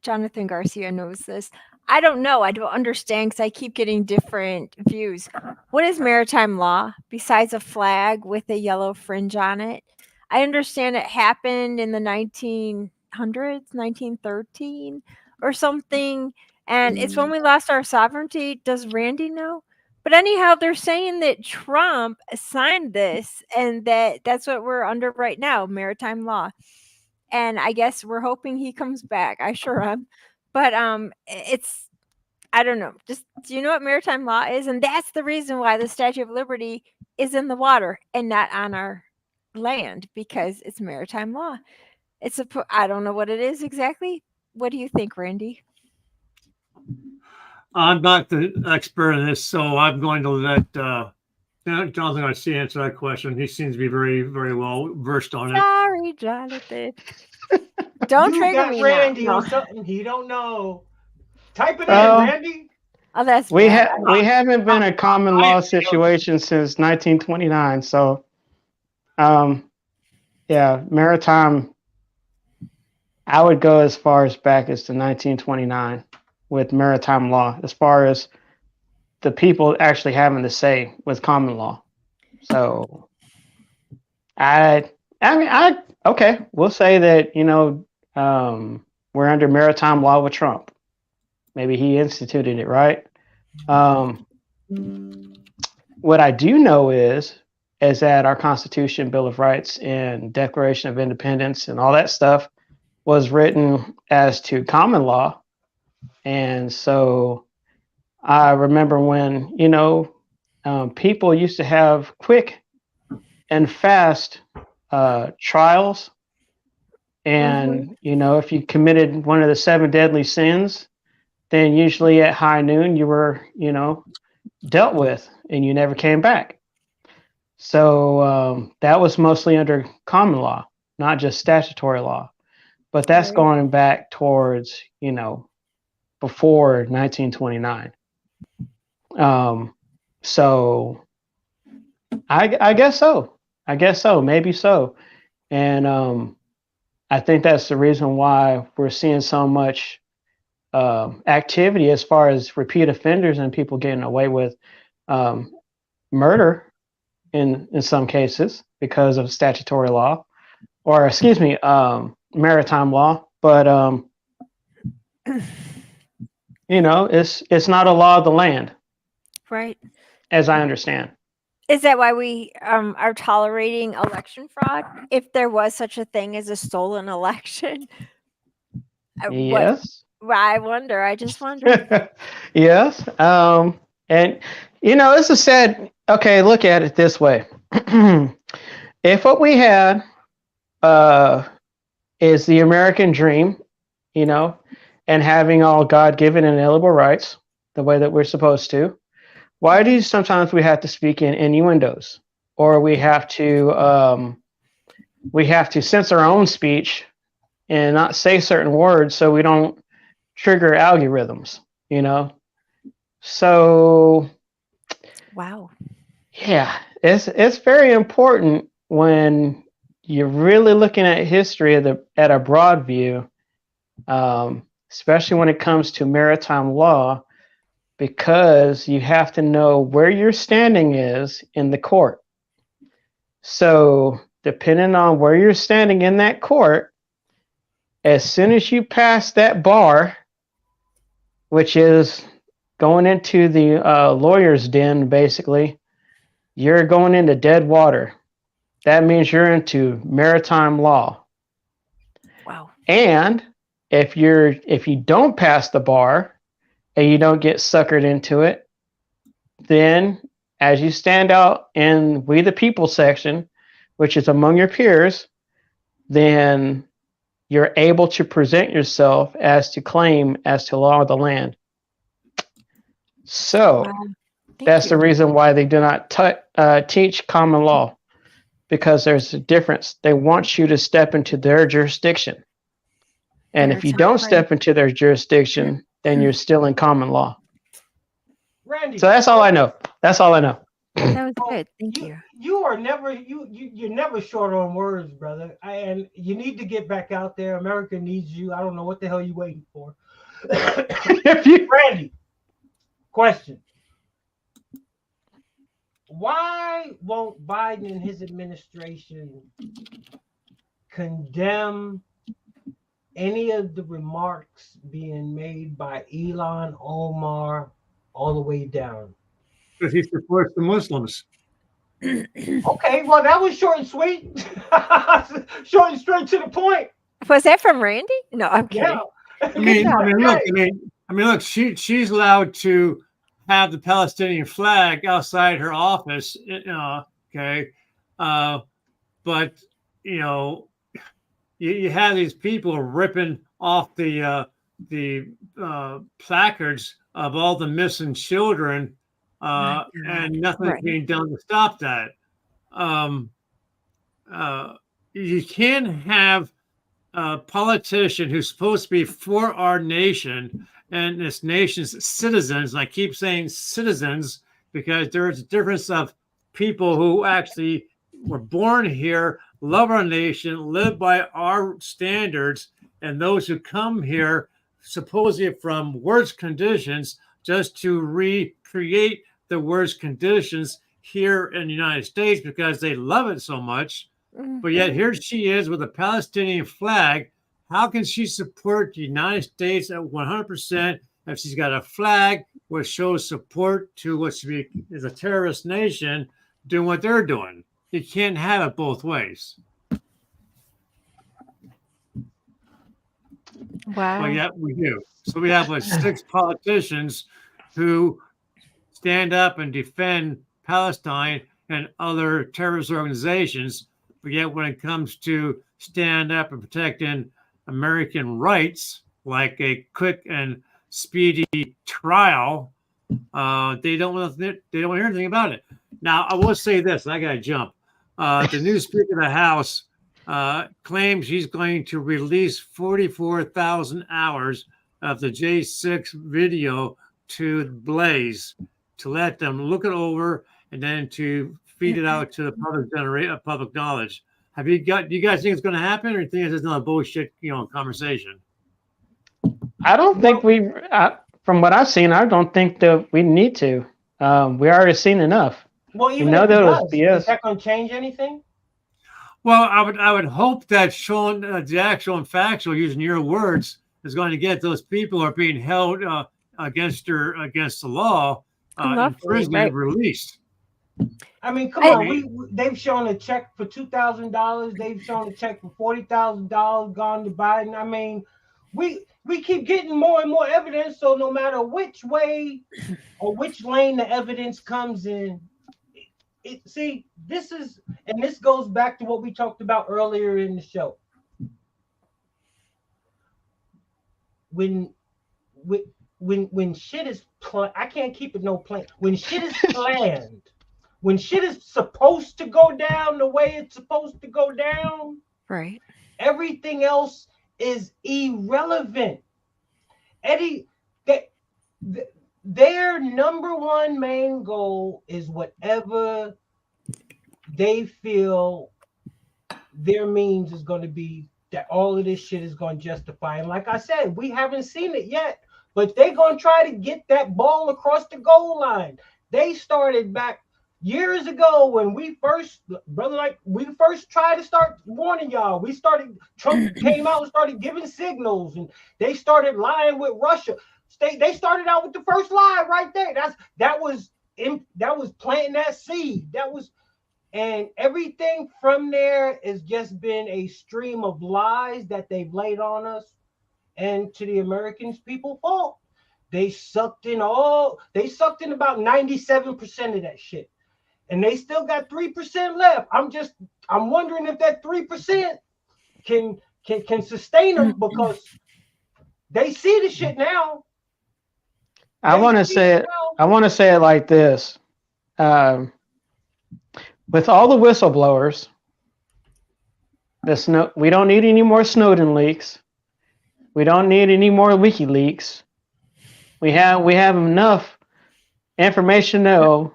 Jonathan Garcia knows this. I don't know. I don't understand because I keep getting different views. What is maritime law besides a flag with a yellow fringe on it? I understand it happened in the 1900s, 1913 or something, and it's when we lost our sovereignty. Does Randy know? But anyhow, they're saying that Trump signed this and that's what we're under right now, maritime law. And I guess we're hoping he comes back. I sure am. But it's I don't know. Just do you know what maritime law is? And that's the reason why the Statue of Liberty is in the water and not on our land because it's maritime law. I don't know what it is exactly. What do you think, Randy? I'm not the expert in this, so I'm going to let Jonathan Garcia answer that question. He seems to be very, very well versed on it. Sorry, Jonathan. Don't You trigger got me Randy now. on something he don't know. Type it in, Oh. Randy. Oh, that's We bad. haven't been a common law situation since 1929. So, yeah, maritime. I would go as far as back as to 1929 with maritime law, as far as the people actually having the say with common law. So, okay, we'll say that we're under maritime law with Trump. Maybe he instituted it, right? What I do know is that our Constitution, Bill of Rights, and Declaration of Independence and all that stuff was written as to common law. And so I remember when, people used to have quick and fast trials. And, if you committed one of the 7 deadly sins, then usually at high noon you were, dealt with and you never came back. So that was mostly under common law, not just statutory law. But that's going back towards, before 1929. So I guess so. Maybe so. And I think that's the reason why we're seeing so much activity as far as repeat offenders and people getting away with murder in some cases because of statutory law, or maritime law. But it's not a law of the land, Right. as I understand. Is that why we are tolerating election fraud? If there was such a thing as a stolen election? Yes. I wonder. I just wonder. Yes. And it's a sad. Okay, look at it this way. If what we had is the American dream, and having all God-given and inalienable rights, the way that we're supposed to, why do sometimes we have to speak in innuendos, or we have to censor our own speech and not say certain words so we don't trigger algorithms, So, wow. Yeah, it's very important when you're really looking at history at a broad view, especially when it comes to maritime law, because you have to know where your standing is in the court. So, depending on where you're standing in that court, as soon as you pass that bar, which is going into the lawyer's den, basically, you're going into dead water. That means you're into maritime law. Wow. And if you don't pass the bar and you don't get suckered into it, then as you stand out in We the People section, which is among your peers, then you're able to present yourself as to claim as to law of the land. So Wow. Thank that's you. the reason why they do not teach common law, because there's a difference. They want you to step into their jurisdiction. And if you don't step into their jurisdiction, then you're still in common law. Randy. So that's all I know. That's all I know. That was good. Thank you. You are never you're never short on words, brother. And you need to get back out there. America needs you. I don't know what the hell you're waiting for. Randy, question. Why won't Biden and his administration condemn any of the remarks being made by Elon Omar all the way down? Because he supports the Muslims. Okay, well, that was short and sweet. Short and straight to the point. Was that from Randy? No, I'm kidding. Yeah. Look, she's allowed to have the Palestinian flag outside her office, okay, but you have these people ripping off the placards of all the missing children, and nothing's being done to stop that. You can't have a politician who's supposed to be for our nation and this nation's citizens. And I keep saying citizens because there's a difference of people who actually were born here, love our nation, live by our standards, and those who come here supposedly from worse conditions just to recreate the worst conditions here in the United States because they love it so much. But yet here she is with a Palestinian flag. How can she support the United States at 100% if she's got a flag which shows support to what is a terrorist nation doing what they're doing? You can't have it both ways. Wow. But yet we do. So we have like 6 politicians who stand up and defend Palestine and other terrorist organizations. But yet when it comes to stand up and protecting American rights, like a quick and speedy trial, they don't hear anything about it. Now, I will say this, and I got to jump. The new Speaker of the House claims he's going to release 44,000 hours of the J6 video to Blaze to let them look it over and then to feed it out to the public knowledge. Do you guys think it's going to happen, or do you think it's just another bullshit, conversation? I don't think from what I've seen, I don't think that we need to. We already seen enough. Well, even if it does, BS. Is that going to change anything? Well, I would hope that showing the actual and factual, using your words, is going to get those people who are being held against the law in prison and released. I mean, come on. They've shown a check for $2,000. They've shown a check for $40,000 gone to Biden. I mean, we keep getting more and more evidence. So no matter which way or which lane the evidence comes in, this goes back to what we talked about earlier in the show. When shit is I can't keep it no plan. When shit is planned. When shit is supposed to go down the way it's supposed to go down, right? Everything else is irrelevant. Eddie, their number one main goal is whatever they feel their means is going to be, that all of this shit is going to justify. And like I said, we haven't seen it yet, but they're going to try to get that ball across the goal line. They started back years ago when we first tried to start warning y'all. Trump came out and started giving signals, and they started lying with Russia. They started out with the first lie right there. That was planting that seed. And everything from there has just been a stream of lies that they've laid on us, and to the Americans people's fault. They sucked in about 97% of that shit. And they still got 3% left. I'm wondering if that 3% can can sustain them because they see the shit now. I want to say it. I want to say it like this: with all the whistleblowers, we don't need any more Snowden leaks. We don't need any more WikiLeaks. We have enough information to know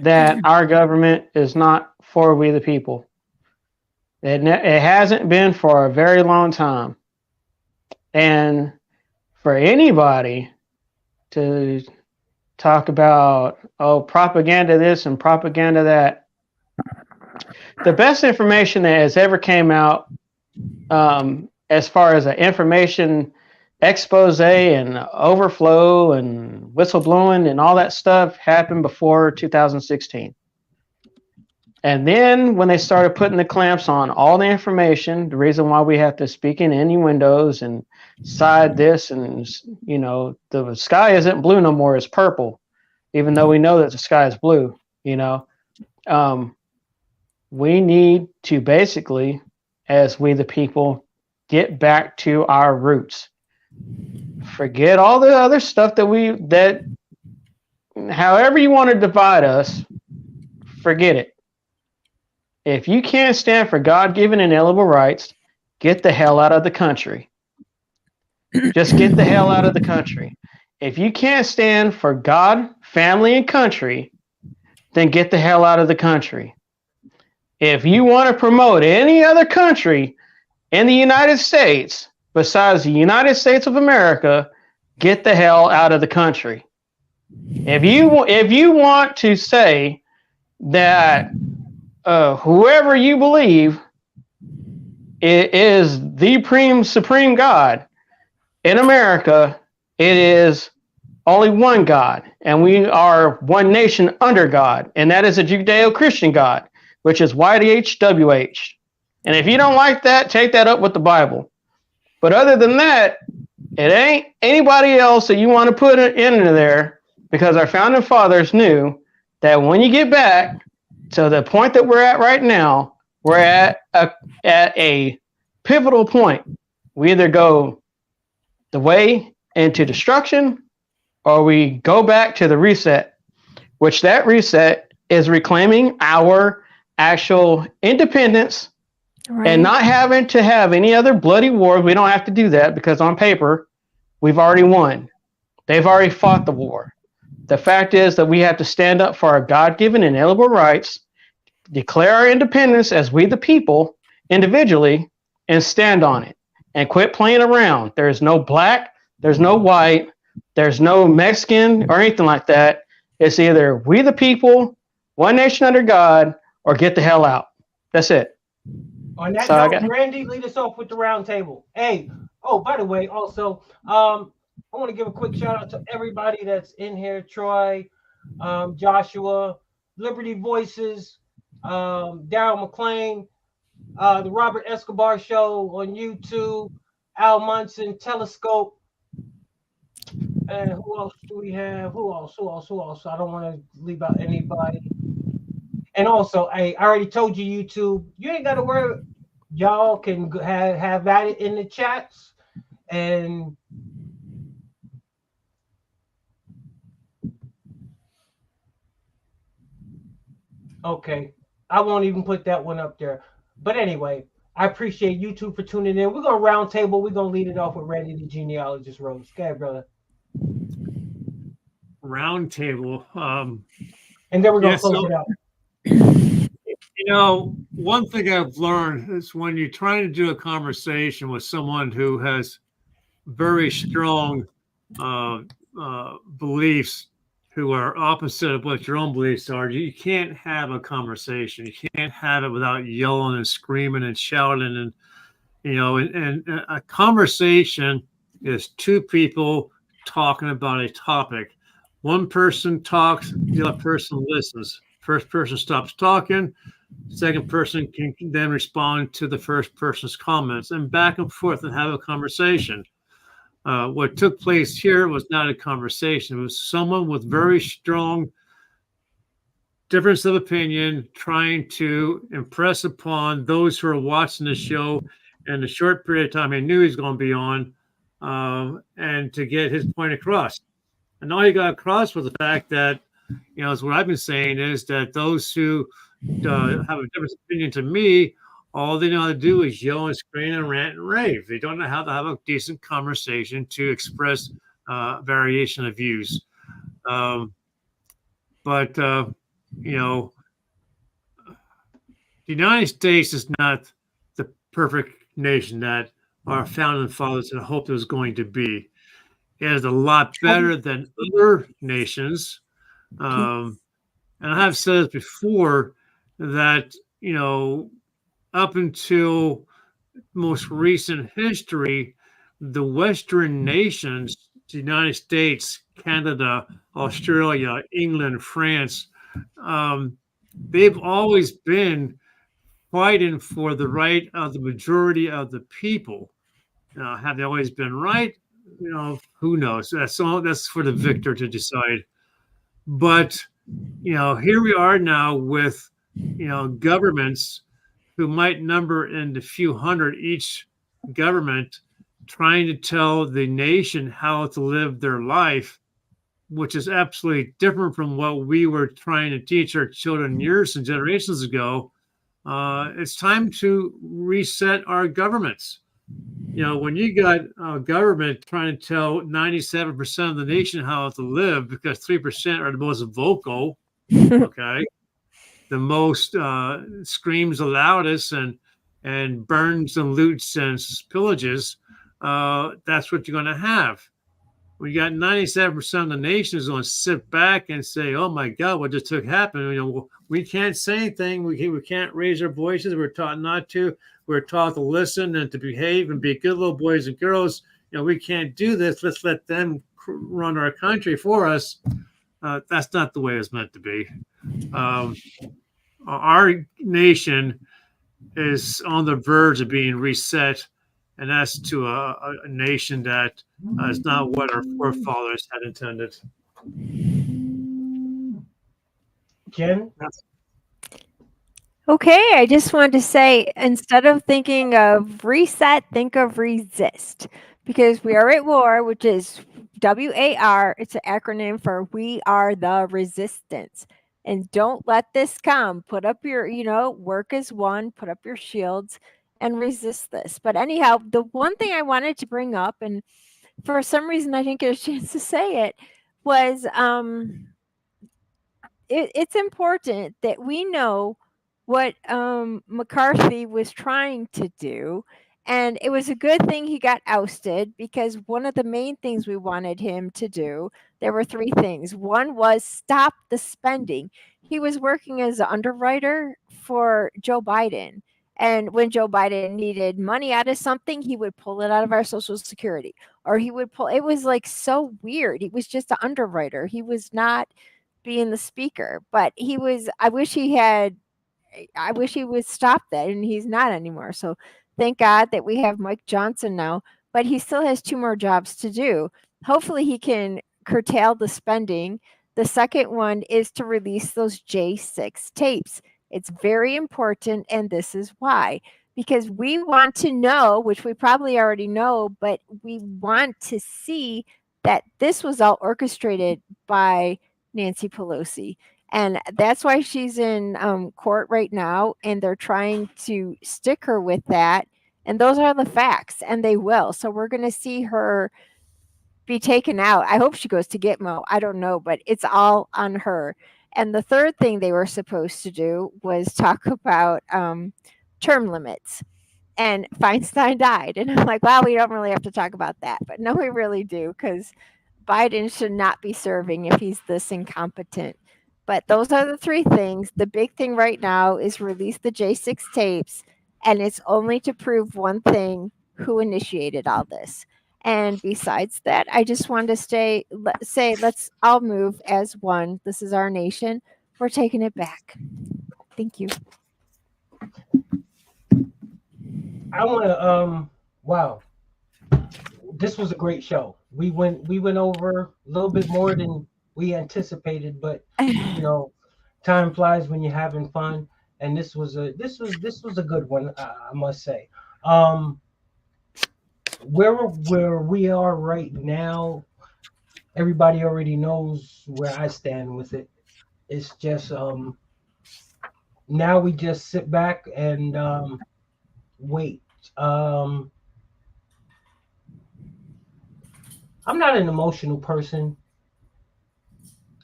that our government is not for we the people. It hasn't been for a very long time. And for anybody to talk about, propaganda this and propaganda that, the best information that has ever came out as far as an information expose and overflow and whistleblowing and all that stuff happened before 2016. And then when they started putting the clamps on all the information, the reason why we have to speak in innuendos and side this and, the sky isn't blue no more, it's purple, even though we know that the sky is blue, we need to basically, as we the people, get back to our roots. Forget all the other stuff that however you want to divide us, forget it. If you can't stand for God-given inalienable rights, get the hell out of the country. Just get the hell out of the country. If you can't stand for God, family, and country, then get the hell out of the country. If you want to promote any other country in the United States besides the United States of America, get the hell out of the country. If you want to say that whoever you believe is the supreme God in America, it is only one God, and we are one nation under God, and that is a Judeo-Christian God, which is YDHWH. And if you don't like that, take that up with the Bible. But other than that, it ain't anybody else that you want to put into there, because our founding fathers knew that when you get back to the point that we're at right now, we're at a pivotal point. We either go the way into destruction or we go back to the reset, which that reset is reclaiming our actual independence. Right. And not having to have any other bloody wars. We don't have to do that because on paper, we've already won. They've already fought the war. The fact is that we have to stand up for our God-given inalienable rights, declare our independence as we the people individually, and stand on it. And quit playing around. There's no black, there's no white, there's no Mexican or anything like that. It's either we the people, one nation under God, or get the hell out. That's it. On that note, Randy, lead us off with the round table. Hey, by the way, also, I want to give a quick shout out to everybody that's in here. Troy, Joshua, Liberty Voices, Daryl McClain, the Robert Escobar Show on YouTube, Al Munson, Telescope, and who else do we have? Who else? I don't want to leave out anybody. And also, I already told you, YouTube, you ain't got to worry. Y'all can have at it in the chats. And okay, I won't even put that one up there. But anyway, I appreciate YouTube for tuning in. We're going to round table. We're going to lead it off with Randy, the genealogist, Rose. Go ahead, brother. Round table. And then we're going to close it out. One thing I've learned is when you're trying to do a conversation with someone who has very strong beliefs, who are opposite of what your own beliefs are, you can't have a conversation. You can't have it without yelling and screaming and shouting. And a conversation is two people talking about a topic. One person talks, the other person listens. First person stops talking. Second person can then respond to the first person's comments and back and forth and have a conversation. What took place here was not a conversation. It was someone with very strong difference of opinion trying to impress upon those who are watching the show in the short period of time he knew he was going to be on, and to get his point across. And all he got across was the fact that, as what I've been saying is that those who have a different opinion to me, all they know how to do is yell and scream and rant and rave. They don't know how to have a decent conversation to express variation of views. But the United States is not the perfect nation that our founding fathers had hoped it was going to be. It is a lot better than other nations. And I have said this before that, up until most recent history, the Western nations, the United States, Canada, Australia, England, France, they've always been fighting for the right of the majority of the people. Have they always been right? Who knows? That's for the victor to decide. But here we are now with governments who might number in the few hundred each government, trying to tell the nation how to live their life, which is absolutely different from what we were trying to teach our children years and generations ago. It's time to reset our governments. When you got a government trying to tell 97% of the nation how to live because 3% are the most vocal, okay, the most screams the loudest and burns and loots and pillages, that's what you're going to have. We got 97% of the nation is going to sit back and say, "Oh my God, what just happened?" We can't say anything. We can't raise our voices. We're taught not to. We're taught to listen and to behave and be good little boys and girls. We can't do this. Let's let them run our country for us. That's not the way it's meant to be. Our nation is on the verge of being reset, and that's to a nation that is not what our forefathers had intended. Jen? Okay, I just wanted to say, instead of thinking of reset, think of resist, because we are at war, which is WAR. It's an acronym for We Are the Resistance. And don't let this come. Put up your, work as one, put up your shields and resist this. But anyhow, the one thing I wanted to bring up, and for some reason I didn't get a chance to say it, was it's important that we know what McCarthy was trying to do. And it was a good thing he got ousted, because one of the main things we wanted him to do, there were three things. One was stop the spending. He was working as an underwriter for Joe Biden. And when Joe Biden needed money out of something, he would pull it out of our Social Security, or he would pull. It was like so weird. He was just an underwriter. He was not being the speaker, but he was. I wish he would stop that, and he's not anymore. So thank God that we have Mike Johnson now, but he still has 2 more jobs to do. Hopefully he can curtail the spending. The second one is to release those J6 tapes. It's very important, and this is why. Because we want to know, which we probably already know, but we want to see that this was all orchestrated by Nancy Pelosi. And that's why she's in court right now, and they're trying to stick her with that. And those are the facts, and they will. So we're going to see her be taken out. I hope she goes to Gitmo. I don't know, but it's all on her. And the third thing they were supposed to do was talk about term limits. And Feinstein died. And I'm like, wow, we don't really have to talk about that. But no, we really do, because Biden should not be serving if he's this incompetent. But those are the three things. The big thing right now is release the J6 tapes, and it's only to prove one thing: who initiated all this. And besides that, I just wanted to say let's all move as one. This is our nation. We're taking it back. Thank you. I want to wow. This was a great show. We went over a little bit more than we anticipated, but time flies when you're having fun, and this was a good one, I must say. Where we are right now, everybody already knows where I stand with it. It's just now we just sit back and wait. I'm not an emotional person.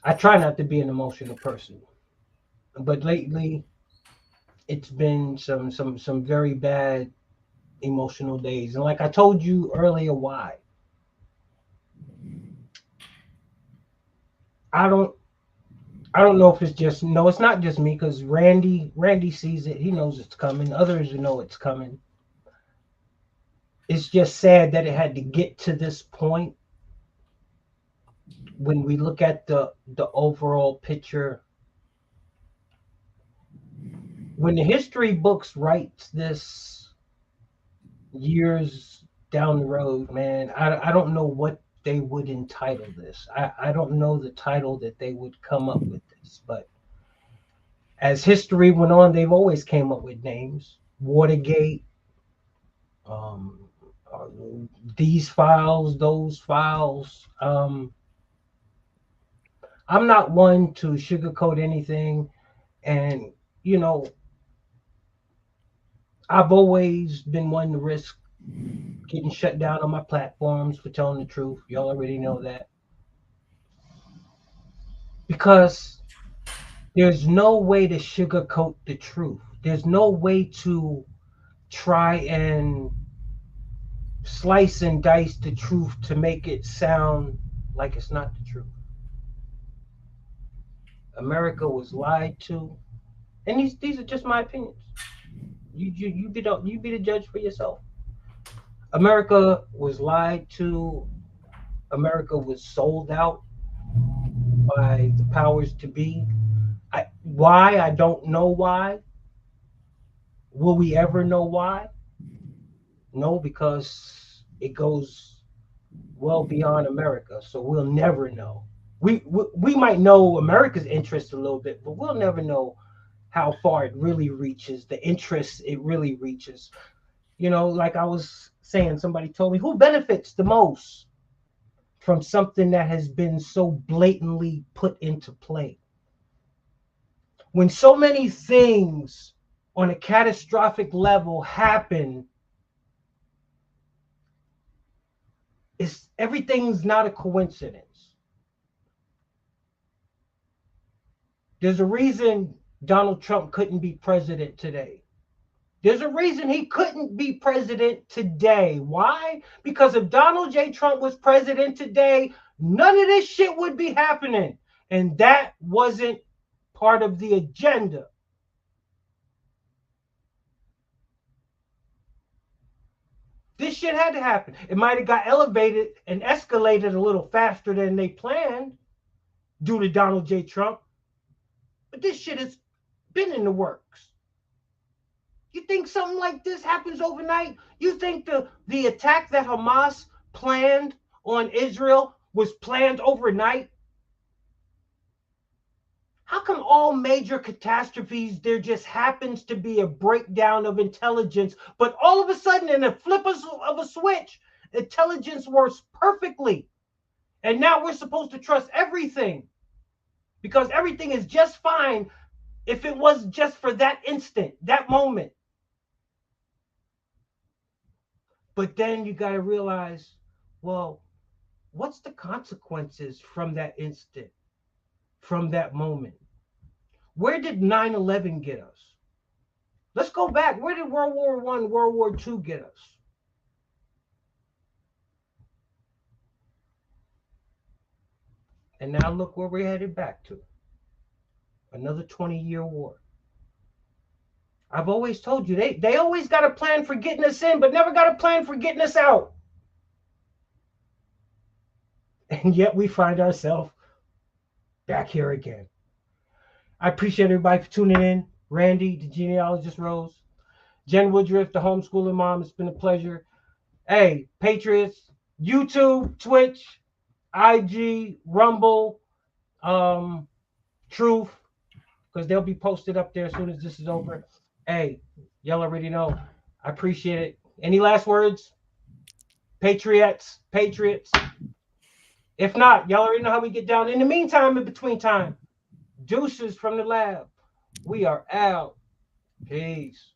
I try not to be an emotional person, but lately it's been some very bad emotional days. And like I told you earlier, why I don't I don't know if it's just no, it's not just me because Randy sees it. He knows it's coming. Others know it's coming. It's just sad that it had to get to this point. When we look at the overall picture, when the history books writes this years down the road, man, I don't know what they would entitle this. I don't know the title that they would come up with this, but as history went on, they've always came up with names. Watergate, um, uh, these files, those files. I'm not one to sugarcoat anything, and you know, I've always been one to risk getting shut down on my platforms for telling the truth. Y'all already know that. Because there's no way to sugarcoat the truth. There's no way to try and slice and dice the truth to make it sound like it's not the truth. America was lied to, and these are just my opinions. You be the judge for yourself. America was lied to. America was sold out by the powers to be. Why? I don't know why. Will we ever know why? No, because it goes well beyond America, so we'll never know. We might know America's interest a little bit, but we'll never know how far it really reaches, the interest it really reaches. You know, like I was saying, somebody told me, who benefits the most from something that has been so blatantly put into play? When so many things on a catastrophic level happen, everything's not a coincidence. There's a reason Donald Trump couldn't be president today. There's a reason he couldn't be president today. Why? Because if Donald J. Trump was president today, none of this shit would be happening. And that wasn't part of the agenda. This shit had to happen. It might have got elevated and escalated a little faster than they planned due to Donald J. Trump. But this shit has been in the works. You think something like this happens overnight? You think the attack that Hamas planned on Israel was planned overnight? How come all major catastrophes, there just happens to be a breakdown of intelligence, but all of a sudden, in a flip of a switch, intelligence works perfectly. And now we're supposed to trust everything because everything is just fine if it was just for that instant, that moment. But then you got to realize, well, what's the consequences from that instant, from that moment? Where did 9/11 get us? Let's go back. Where did World War I, World War II get us? And now look where we're headed back to. Another 20-year war. I've always told you, they always got a plan for getting us in, but never got a plan for getting us out. And yet we find ourselves back here again. I appreciate everybody for tuning in. Randy, the genealogist Rose, Jen Woodruff, the homeschooling mom. It's been a pleasure. Hey, Patriots, YouTube, Twitch, IG, Rumble, Truth, because they'll be posted up there as soon as this is over. Hey, y'all already know. I appreciate it. Any last words? Patriots. If not, y'all already know how we get down. In the meantime, in between time, deuces from the lab. We are out. Peace.